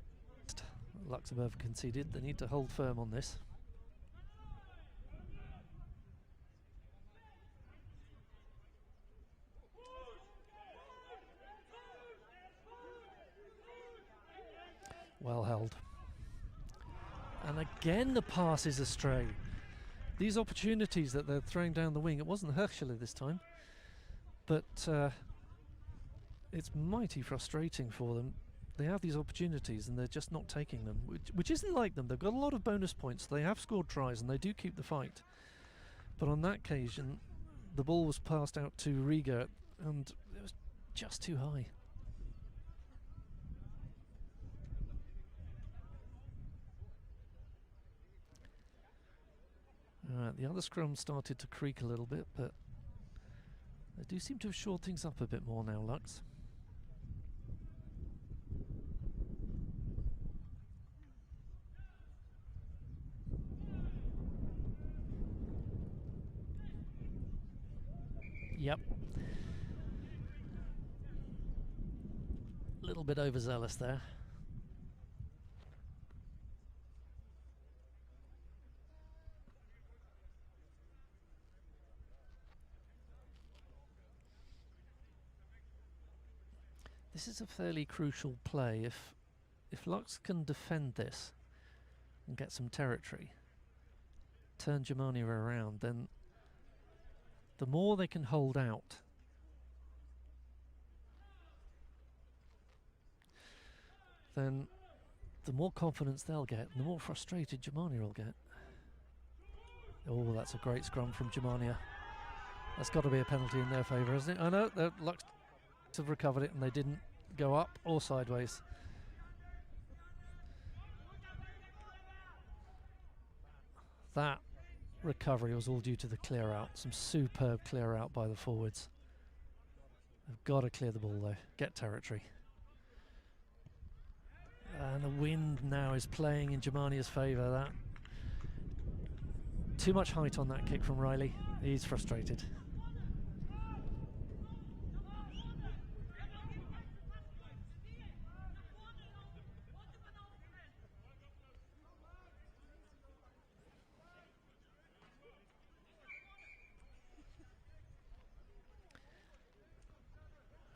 Speaker 6: Luxembourg conceded. They need to hold firm on this. Well held. And again the pass is astray. These opportunities that they're throwing down the wing, it wasn't Herschele this time, but it's mighty frustrating for them. They have these opportunities and they're just not taking them, which isn't like them. They've got a lot of bonus points. They have scored tries and they do keep the fight. But on that occasion, the ball was passed out to Riga and it was just too high. Alright, the other scrum started to creak a little bit, but they do seem to have shored things up a bit more now, Lux. Yep. A little bit overzealous there. This is a fairly crucial play. If Lux can defend this and get some territory, turn Germania around, then the more they can hold out then the more confidence they'll get, and the more frustrated Germania will get. Oh, that's a great scrum from Germania. That's got to be a penalty in their favour, isn't it? I know the Lux have recovered it and they didn't go up or sideways. That recovery was all due to the clear out. Some superb clear out by the forwards. They've got to clear the ball though, get territory. And the wind now is playing in Germania's favour. That too much height on that kick from Riley. He's frustrated.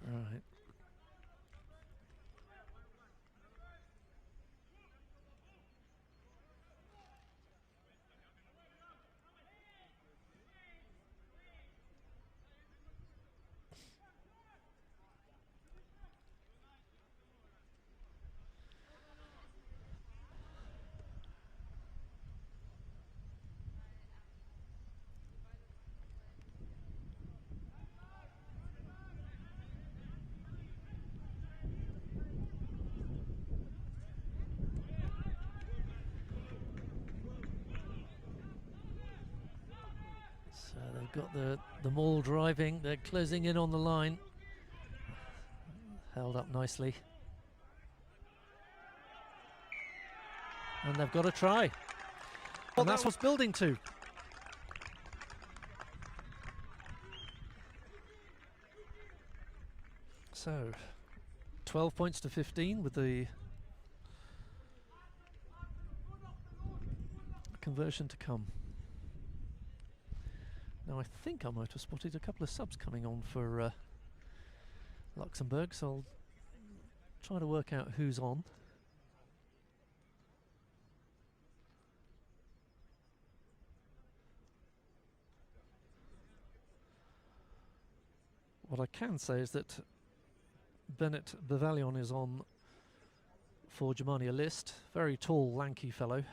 Speaker 6: Right. So they've got the maul driving, they're closing in on the line. Held up nicely. And they've got a try. And that's what's building to. So, 12 points to 15 with the conversion to come. Now I think I might have spotted a couple of subs coming on for Luxembourg, so I'll try to work out who's on. What I can say is that Bennett Bavalion is on for Germania list. Very tall, lanky fellow.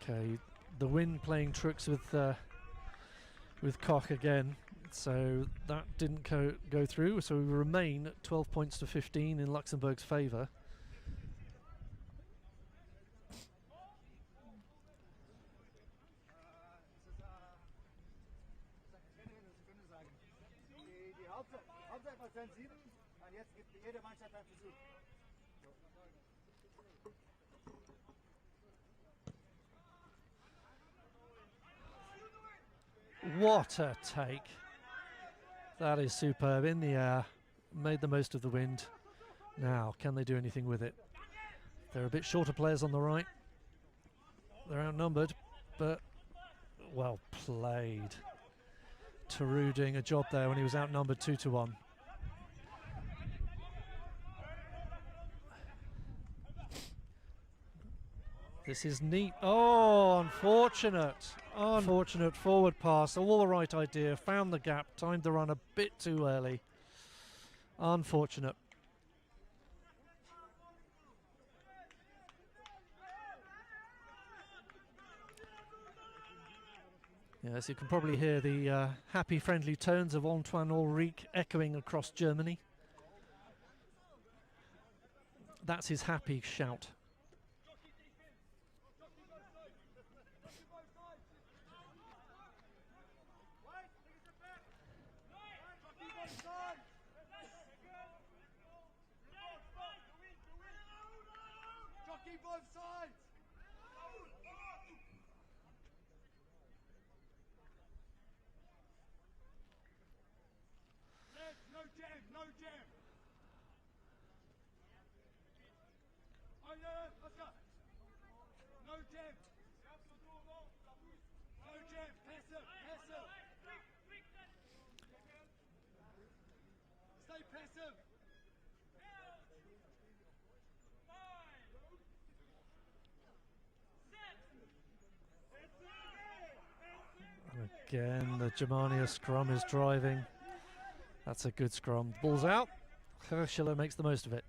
Speaker 6: Okay, the wind playing tricks with Koch again, so that didn't go through. So we remain at 12 points to 15 in Luxembourg's favour.
Speaker 3: Die Hauptzeit war 10-7 und jetzt gibt jede Mannschaft einen Versuch.
Speaker 6: What a take. That is superb. In the air, made the most of the wind. Now, can they do anything with it? They're a bit shorter players on the right. They're outnumbered, but well played. Taru doing a job there when he was outnumbered 2-1. This is neat. Oh, unfortunate. Unfortunate forward pass. All the right idea. Found the gap. Timed the run a bit too early. Unfortunate. Yes, you can probably hear the happy, friendly tones of Antoine Ulrich echoing across Germany. That's his happy shout.
Speaker 3: Jockey both sides! No jam, no jam! Oscar! No jam! No jam, passive, passive! Stay passive!
Speaker 6: Again, the Germania scrum is driving. That's a good scrum. Ball's out. Schiller makes the most of it.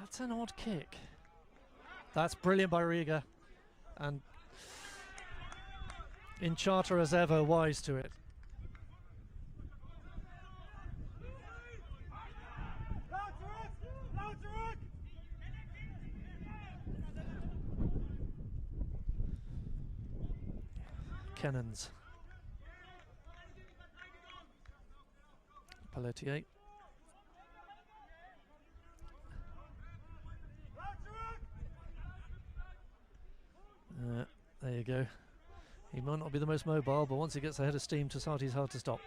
Speaker 6: That's an odd kick. That's brilliant by Riga. And in charter as ever, wise to it. Cannons. Pelletier. There you go. He might not be the most mobile, but once he gets ahead of steam, Tassati's hard to stop.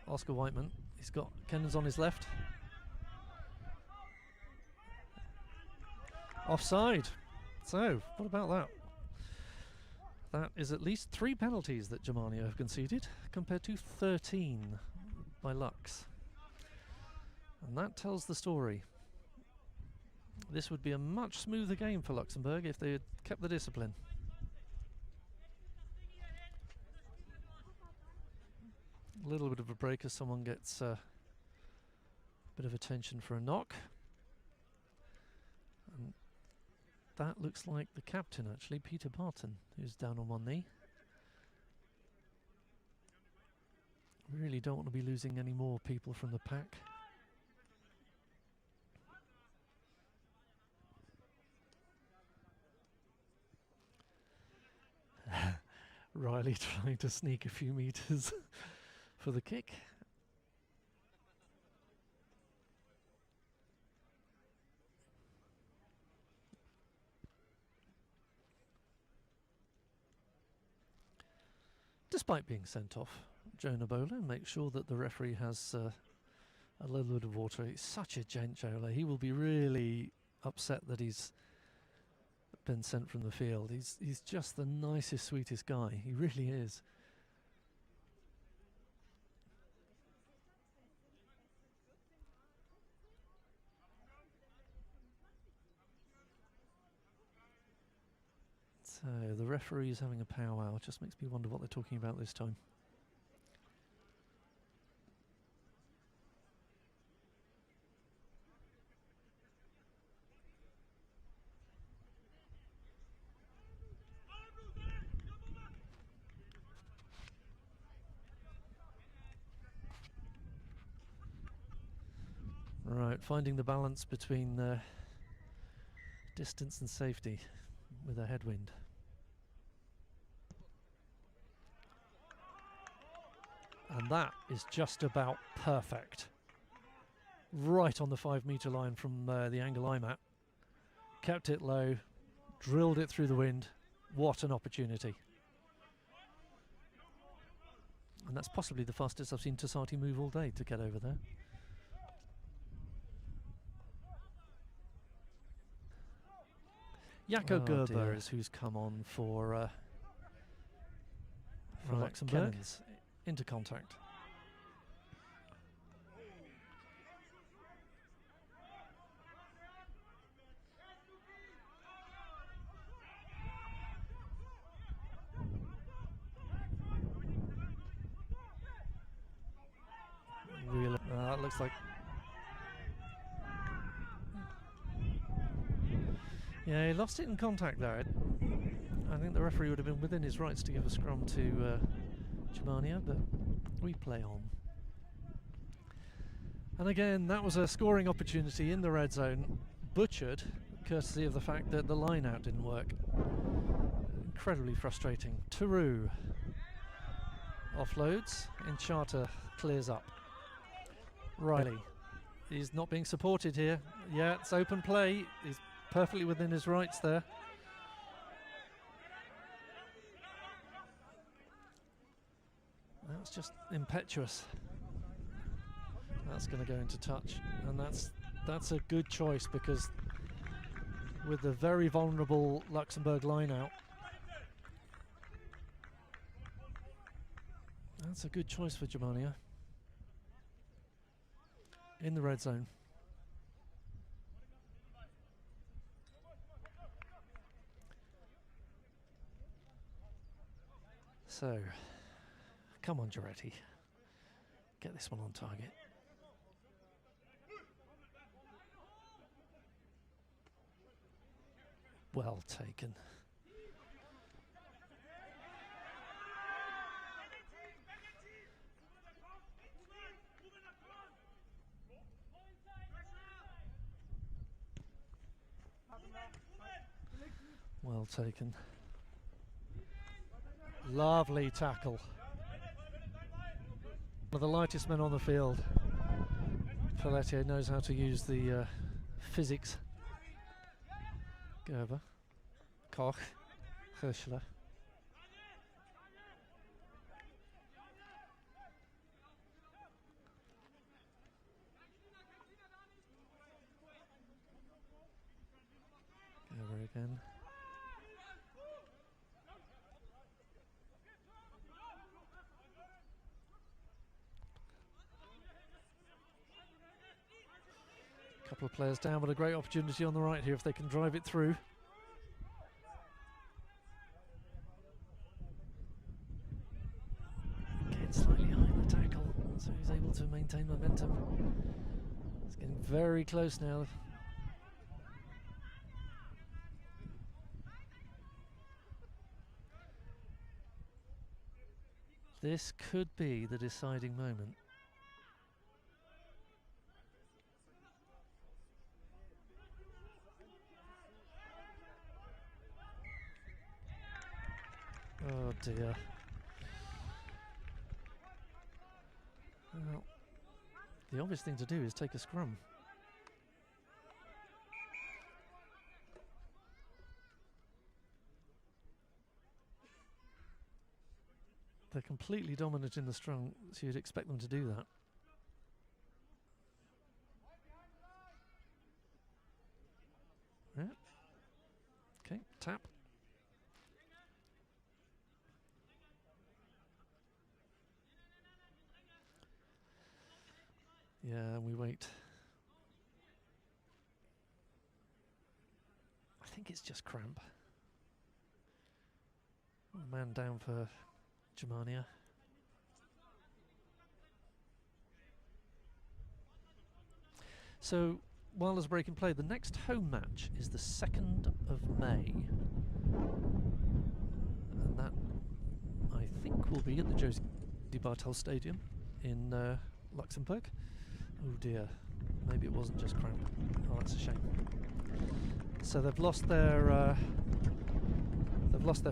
Speaker 6: Oscar Whiteman, he's got Cannons on his left. Offside. So, what about that? That is at least 3 penalties that Germania have conceded, compared to 13 by Lux. And that tells the story. This would be a much smoother game for Luxembourg if they had kept the discipline. A little bit of a break as someone gets a bit of attention for a knock. And that looks like the captain, actually, Peter Barton, who's down on one knee. We really don't want to be losing any more people from the pack. Riley trying to sneak a few meters for the kick. Despite being sent off, Jonah Bowler makes sure that the referee has a little bit of water. He's such a gent, Jola. He will be really upset that he's been sent from the field. He's just the nicest, sweetest guy. He really is. So the referee is having a powwow. Just makes me wonder what they're talking about this time. Right, finding the balance between distance and safety with a headwind. And that is just about perfect. Right on the 5-meter line from the angle I'm at. Kept it low, drilled it through the wind. What an opportunity. And that's possibly the fastest I've seen Tassati move all day to get over there. Jaco Gerber is who's come on for Luxembourg. Cannons into contact. Really, it looks like. Yeah, he lost it in contact there. I think the referee would have been within his rights to give a scrum to Germania, but we play on. And again, that was a scoring opportunity in the red zone, butchered, courtesy of the fact that the line out didn't work. Incredibly frustrating. Taru offloads, in charter clears up. Riley, he's not being supported here. Yeah, it's open play. He's perfectly within his rights there. That's just impetuous. That's going to go into touch, and that's a good choice, because with the very vulnerable Luxembourg line out, that's a good choice for Germania in the red zone. So, come on, Giretti. Get this one on target. Well taken. Well taken. Lovely tackle. One of the lightest men on the field. Pelletier knows how to use the physics. Gerber. Koch. Hirschler. Gerber again. Couple of players down, but a great opportunity on the right here if they can drive it through. Again, slightly high in the tackle, so he's able to maintain momentum. It's getting very close now. This could be the deciding moment. Oh dear. Well, the obvious thing to do is take a scrum. They're completely dominant in the scrum, so you'd expect them to do that. Yeah. Okay, tap. Yeah, and we wait. I think it's just cramp. Man down for Germania. So, while there's a break in play, the next home match is the 2nd of May. And that, I think, will be at the Josie Bartel Stadium in Luxembourg. Oh dear, maybe it wasn't just cramp. Oh, that's a shame. So they've lost their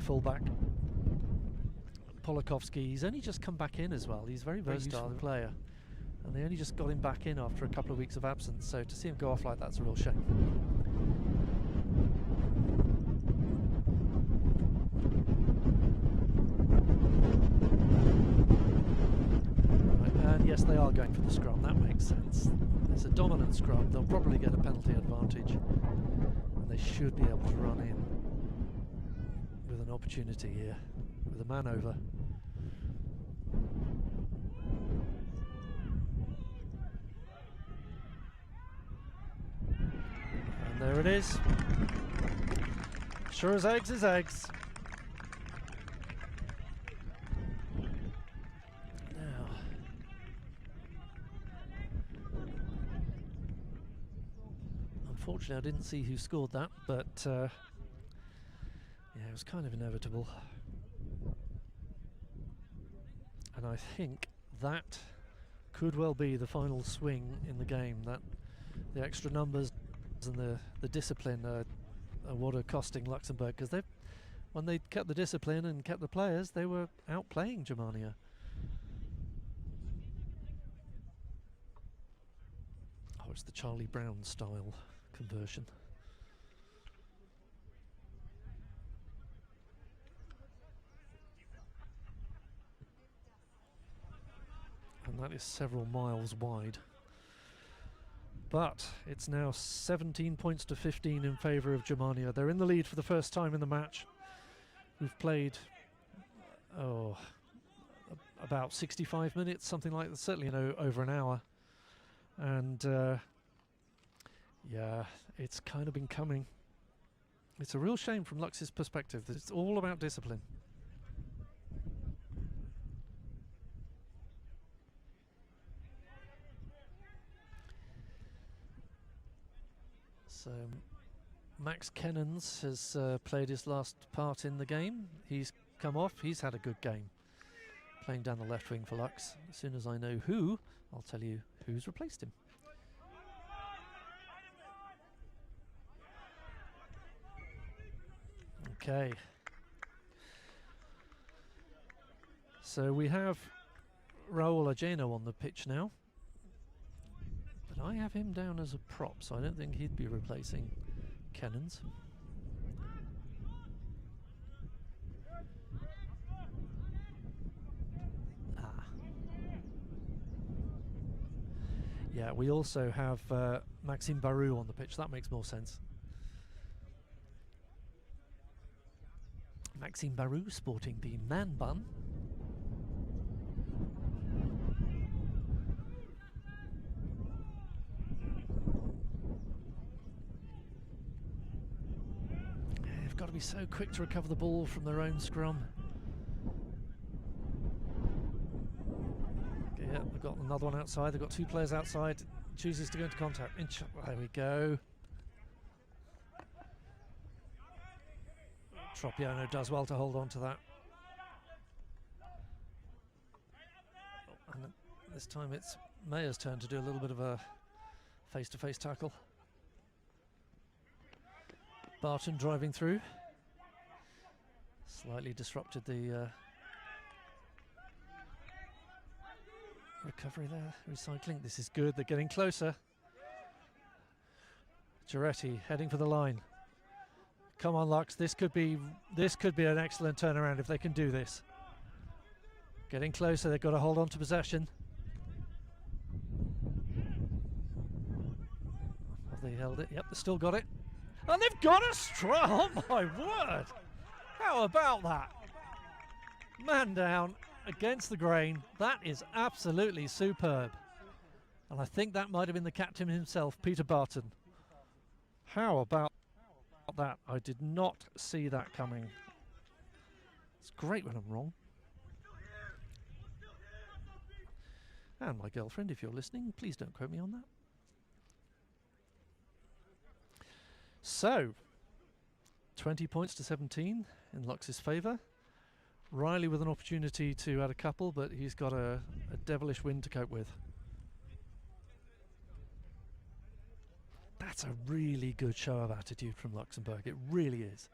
Speaker 6: fullback, Polakovsky. He's only just come back in as well. He's a very versatile player, and they only just got him back in after a couple of weeks of absence. So to see him go off like that's a real shame. And yes, they are going for the scrum. That makes sense. It's a dominant scrum. They'll probably get a penalty advantage, and they should be able to run in with an opportunity here, with a man over. And there it is. Sure as eggs is eggs. Unfortunately, I didn't see who scored that, but yeah, it was kind of inevitable. And I think that could well be the final swing in the game. That the extra numbers and the discipline are what are costing Luxembourg, because when they kept the discipline and kept the players, they were outplaying Germania. Oh, it's the Charlie Brown style conversion. And that is several miles wide. But it's now 17 points to 15 in favour of Germania. They're in the lead for the first time in the match. We've played about 65 minutes, something like that, certainly over an hour. And yeah, it's kind of been coming. It's a real shame from Lux's perspective that it's all about discipline. So Max Kennens has played his last part in the game. He's come off. He's had a good game, playing down the left wing for Lux. As soon as I know who, I'll tell you who's replaced him. Okay. So we have Raul Ajeno on the pitch now. But I have him down as a prop, so I don't think he'd be replacing Kennens. Yeah, we also have Maxime Barou on the pitch. That makes more sense. Maxime Barou sporting the man bun. They've got to be so quick to recover the ball from their own scrum. Okay, yeah, they've got another one outside. They've got two players outside. Chooses to go into contact. There we go. Tropiano does well to hold on to that. And this time it's Mayer's turn to do a little bit of a face-to-face tackle. Barton driving through. Slightly disrupted the recovery there. Recycling. This is good. They're getting closer. Giretti heading for the line. Come on, Lux. This could be an excellent turnaround if they can do this. Getting closer. They've got to hold on to possession. Have they held it? Yep, they've still got it. And they've got a strike. Oh my word! How about that? Man down against the grain. That is absolutely superb. And I think that might have been the captain himself, Peter Barton. How about that? I did not see that coming. It's great when I'm wrong. And my girlfriend, if you're listening, please don't quote me on that. So, 20 points to 17 in Lux's favour. Riley with an opportunity to add a couple, but he's got a devilish win to cope with. That's a really good show of attitude from Luxembourg. It really is.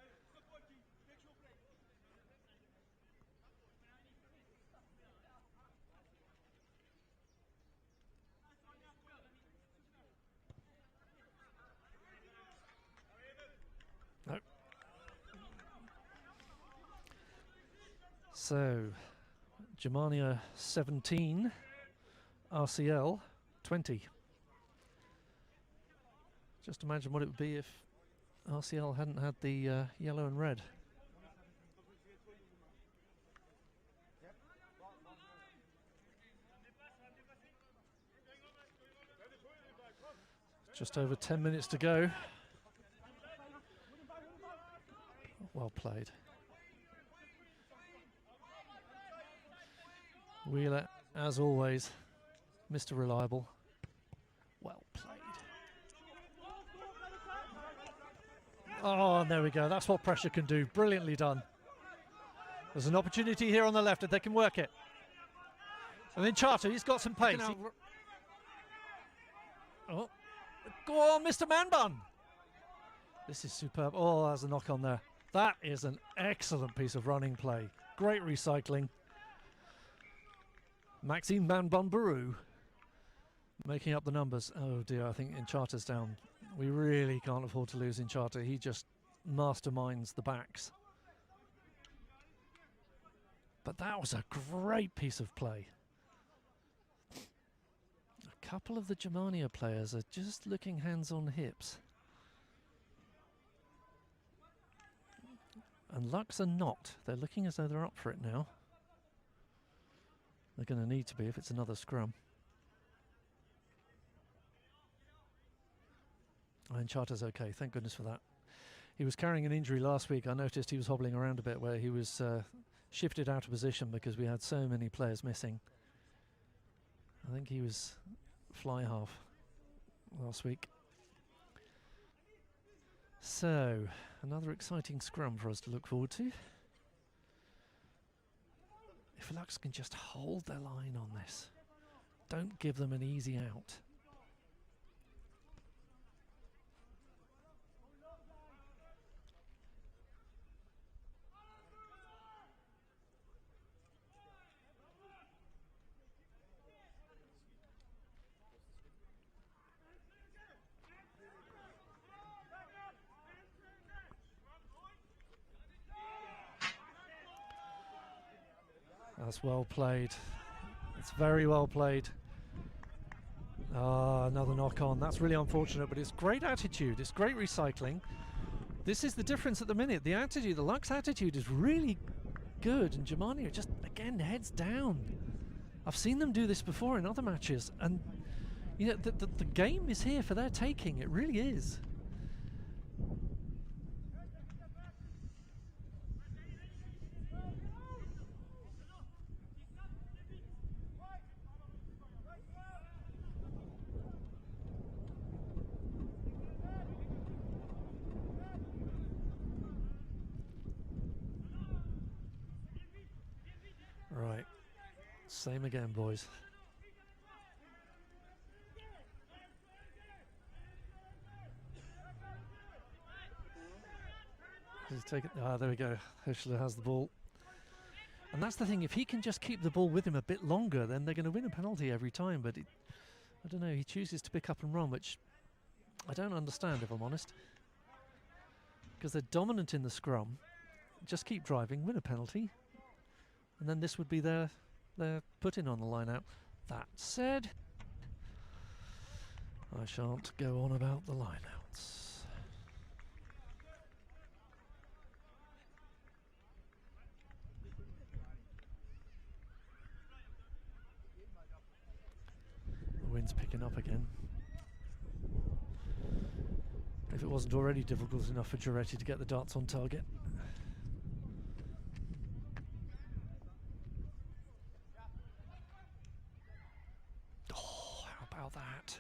Speaker 6: No. So, Germania 17, RCL 20. Just imagine what it would be if RCL hadn't had the yellow and red. Just over 10 minutes to go. Well played. Wheeler, as always, Mr. Reliable. Well played. Oh, and there we go. That's what pressure can do. Brilliantly done. There's an opportunity here on the left if they can work it. And then Charter, he's got some pace. Oh, go on, Mr. Manbun. This is superb. Oh, there's a knock on there. That is an excellent piece of running play. Great recycling. Maxime Manbun-Barou making up the numbers. Oh dear, I think in Charter's down. We really can't afford to lose in Charter. He just masterminds the backs. But that was a great piece of play. A couple of the Germania players are just looking hands on hips. And Lux are not. They're looking as though they're up for it now. They're going to need to be if it's another scrum. And Charter's okay, thank goodness for that. He was carrying an injury last week. I noticed he was hobbling around a bit where he was shifted out of position because we had so many players missing. I think he was fly half last week. So, another exciting scrum for us to look forward to. If Lux can just hold their line on this, don't give them an easy out. That's well played. It's very well played. Ah, another knock on. That's really unfortunate, but it's great attitude. It's great recycling. This is the difference at the minute. The attitude, the Lux attitude is really good, and Germania just, again, heads down. I've seen them do this before in other matches, and you know, the game is here for their taking. It really is. Right, same again, boys. He's taken. Ah, there we go. Höschler has the ball, and that's the thing. If he can just keep the ball with him a bit longer, then they're going to win a penalty every time. But I don't know. He chooses to pick up and run, which I don't understand, if I'm honest, because they're dominant in the scrum. Just keep driving, win a penalty. And then this would be their put-in on the line-out. That said, I shan't go on about the line-outs. The wind's picking up again. If it wasn't already difficult enough for Giretti to get the darts on target. That.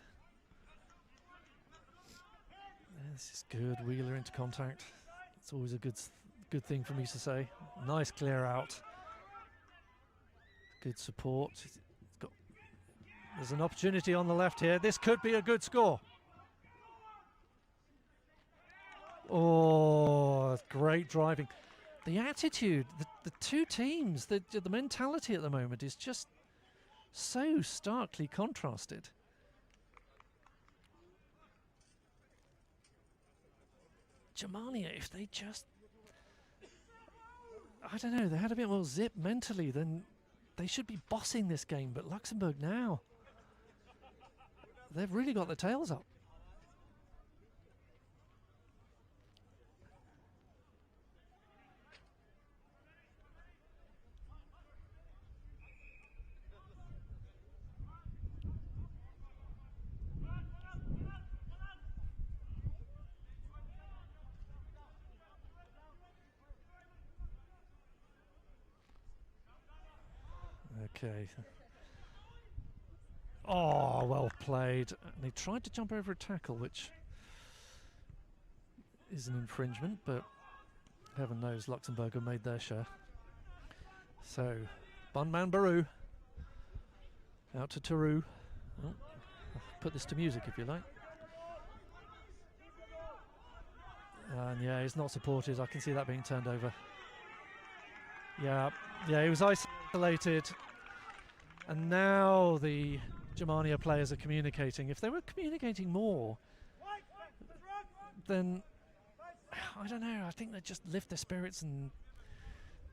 Speaker 6: This is good. Wheeler into contact. It's always a good thing for me to say. Nice clear out. Good support. There's an opportunity on the left here. This could be a good score. Oh, great driving. The attitude, the two teams, the mentality at the moment is just so starkly contrasted. Germania, if they just, I don't know, they had a bit more zip mentally, then they should be bossing this game. But Luxembourg now, they've really got their tails up. Okay. Oh, well played. And they tried to jump over a tackle, which is an infringement, but heaven knows Luxembourg have made their share. So, Bunman Baru out to Taru. Oh, I'll put this to music if you like. And yeah, he's not supported. I can see that being turned over. Yeah, he was isolated. And now the Germania players are communicating. If they were communicating more, then I don't know. I think they'd just lift their spirits and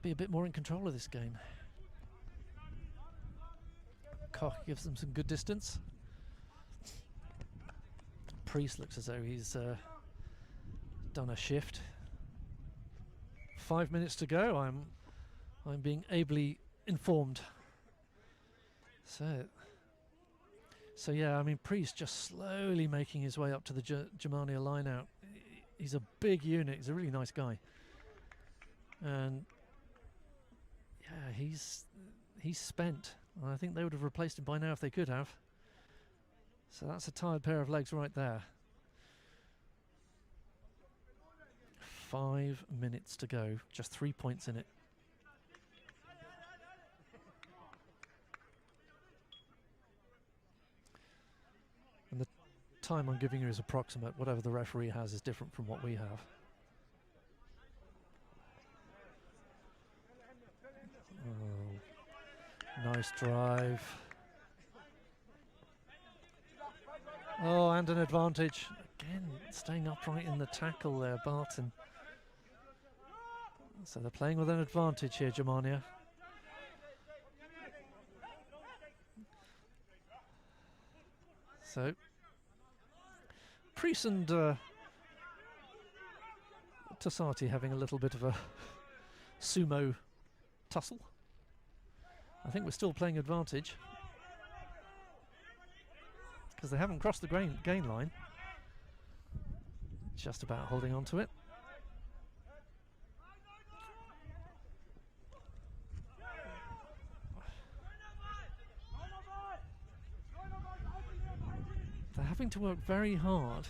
Speaker 6: be a bit more in control of this game. Koch gives them some good distance. Priest looks as though he's done a shift. 5 minutes to go. I'm being ably informed. So yeah, I mean, Priest just slowly making his way up to the Germania line out. He's a big unit. He's a really nice guy, and yeah, he's spent. And I think they would have replaced him by now if they could have. So that's a tired pair of legs right there. 5 minutes to go, just 3 points in it. And the time I'm giving you is approximate. Whatever the referee has is different from what we have. Oh, nice drive. Oh, and an advantage. Again, staying upright in the tackle there, Barton. So they're playing with an advantage here, Germania. So, Priest and Tassati having a little bit of a sumo tussle. I think we're still playing advantage, because they haven't crossed the gain line. Just about holding on to it. They're having to work very hard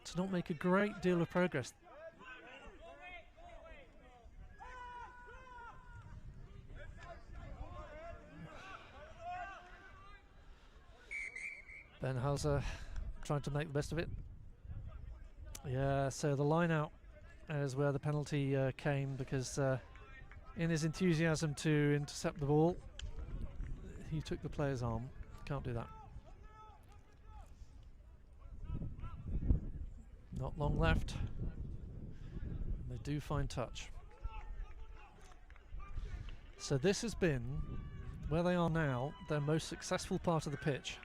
Speaker 6: to not make a great deal of progress. Ben Hauser trying to make the best of it. Yeah, so the line out is where the penalty came, because in his enthusiasm to intercept the ball, he took the player's arm. Can't do that. Not long left. They do find touch. So this has been, where they are now, their most successful part of the pitch.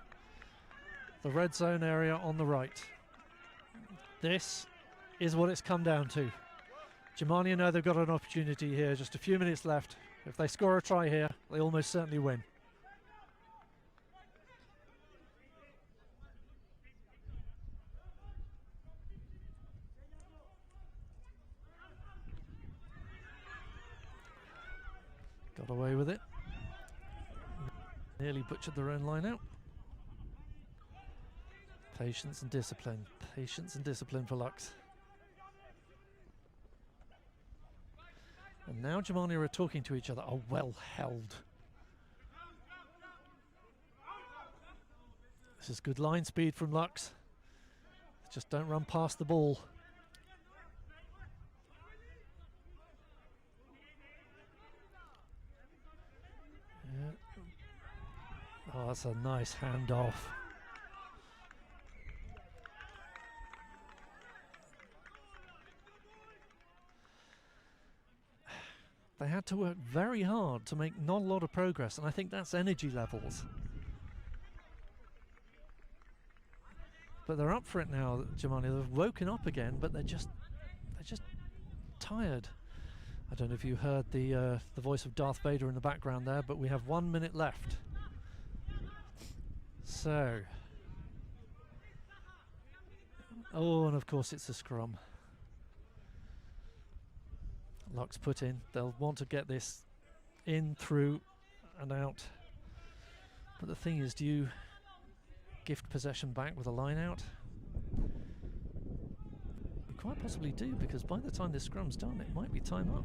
Speaker 6: The red zone area on the right. This is what it's come down to. Germania know they've got an opportunity here, just a few minutes left. If they score a try here, they almost certainly win. Got away with it. Nearly butchered their own line out. Patience and discipline. Patience and discipline for Lux. And now Germania are talking to each other. Oh, well held. This is good line speed from Lux. Just don't run past the ball. Yeah. Oh, that's a nice handoff. They had to work very hard to make not a lot of progress, and I think that's energy levels. But they're up for it now, Germania. They've woken up again, but they're just tired. I don't know if you heard the voice of Darth Vader in the background there, but we have 1 minute left. So, oh, and of course it's a scrum. Lux put in. They'll want to get this in, through and out. But the thing is, do you gift possession back with a line out? You quite possibly do, because by the time this scrum's done, it might be time up.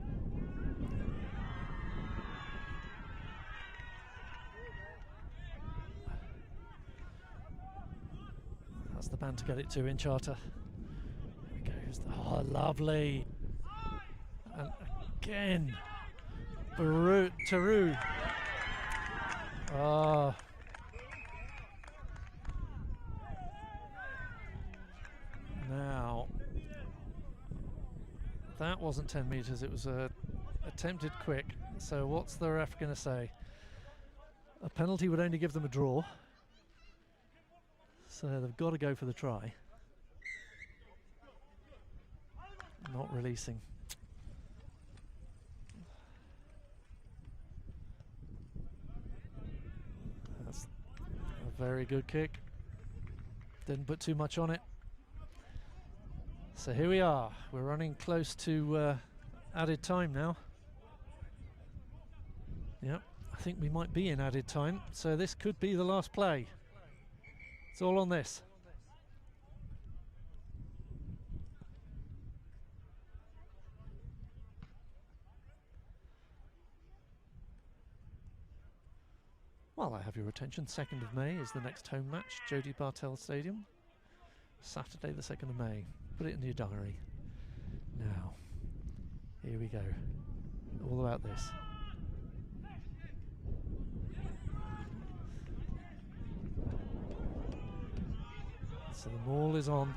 Speaker 6: That's the man to get it to in Charter. There he goes. Oh, lovely. And again, Taru. Oh. Now, that wasn't 10 metres, it was a attempted quick. So what's the ref going to say? A penalty would only give them a draw. So they've got to go for the try. Not releasing. That's a very good kick. Didn't put too much on it. So here we are. We're running close to added time now. Yep, I think we might be in added time. So this could be the last play. It's all on this. While I have your attention, 2nd of May is the next home match, Jody Bartel Stadium. Saturday the 2nd of May. Put it in your diary. Now, here we go. All about this. So the maul is on.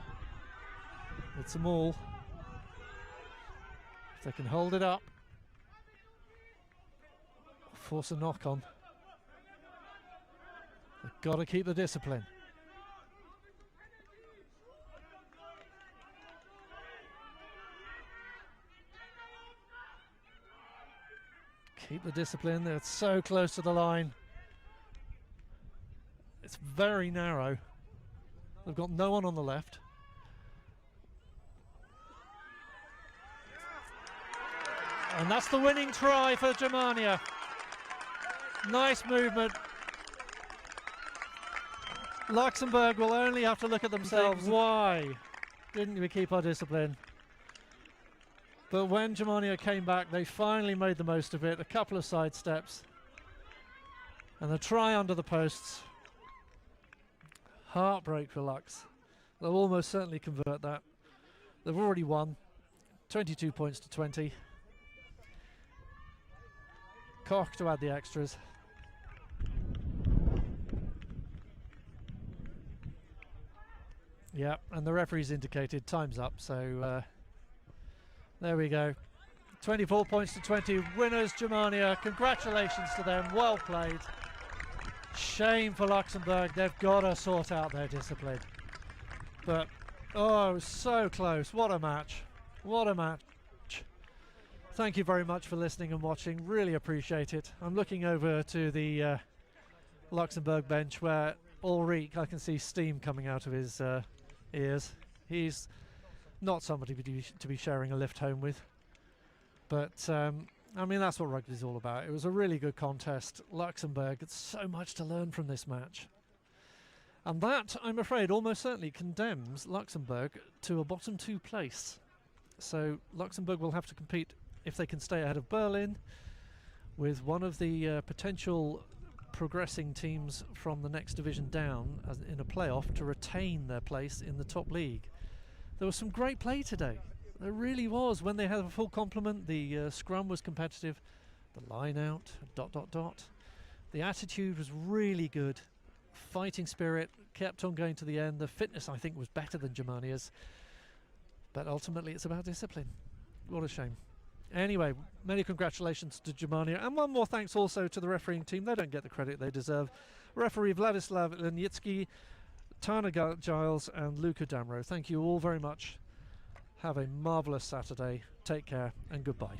Speaker 6: It's a maul. If they can hold it up, force a knock on. They've got to keep the discipline. Keep the discipline. They're so close to the line. It's very narrow. They've got no one on the left. And that's the winning try for Germania. Nice movement. Luxembourg will only have to look at themselves. Why didn't we keep our discipline? But when Germania came back, they finally made the most of it. A couple of side steps. And a try under the posts. Heartbreak for Lux. They'll almost certainly convert that. They've already won. 22 points to 20. Koch to add the extras. Yeah, and the referee's indicated time's up, so there we go. 24 points to 20. Winners, Germania. Congratulations to them. Well played. Shame for Luxembourg. They've got to sort out their discipline. But, oh, it was so close. What a match. What a match. Thank you very much for listening and watching. Really appreciate it. I'm looking over to the Luxembourg bench where Ulrich, I can see steam coming out of his ears. He's not somebody to be sharing a lift home with. But, I mean, that's what rugby's all about. It was a really good contest. Luxembourg had so much to learn from this match. And that, I'm afraid, almost certainly condemns Luxembourg to a bottom 2 place. So Luxembourg will have to compete, if they can stay ahead of Berlin, with one of the potential progressing teams from the next division down as in a playoff to retain their place in the top league. There was some great play today. There really was. When they had a full complement, the scrum was competitive, the line out, ... The attitude was really good. Fighting spirit, kept on going to the end. The fitness, I think, was better than Germania's. But ultimately, it's about discipline. What a shame. Anyway, many congratulations to Germania. And one more thanks also to the refereeing team. They don't get the credit they deserve. Referee Vladislav Lenitsky, Tana Giles and Luca Damro. Thank you all very much. Have a marvellous Saturday. Take care and goodbye.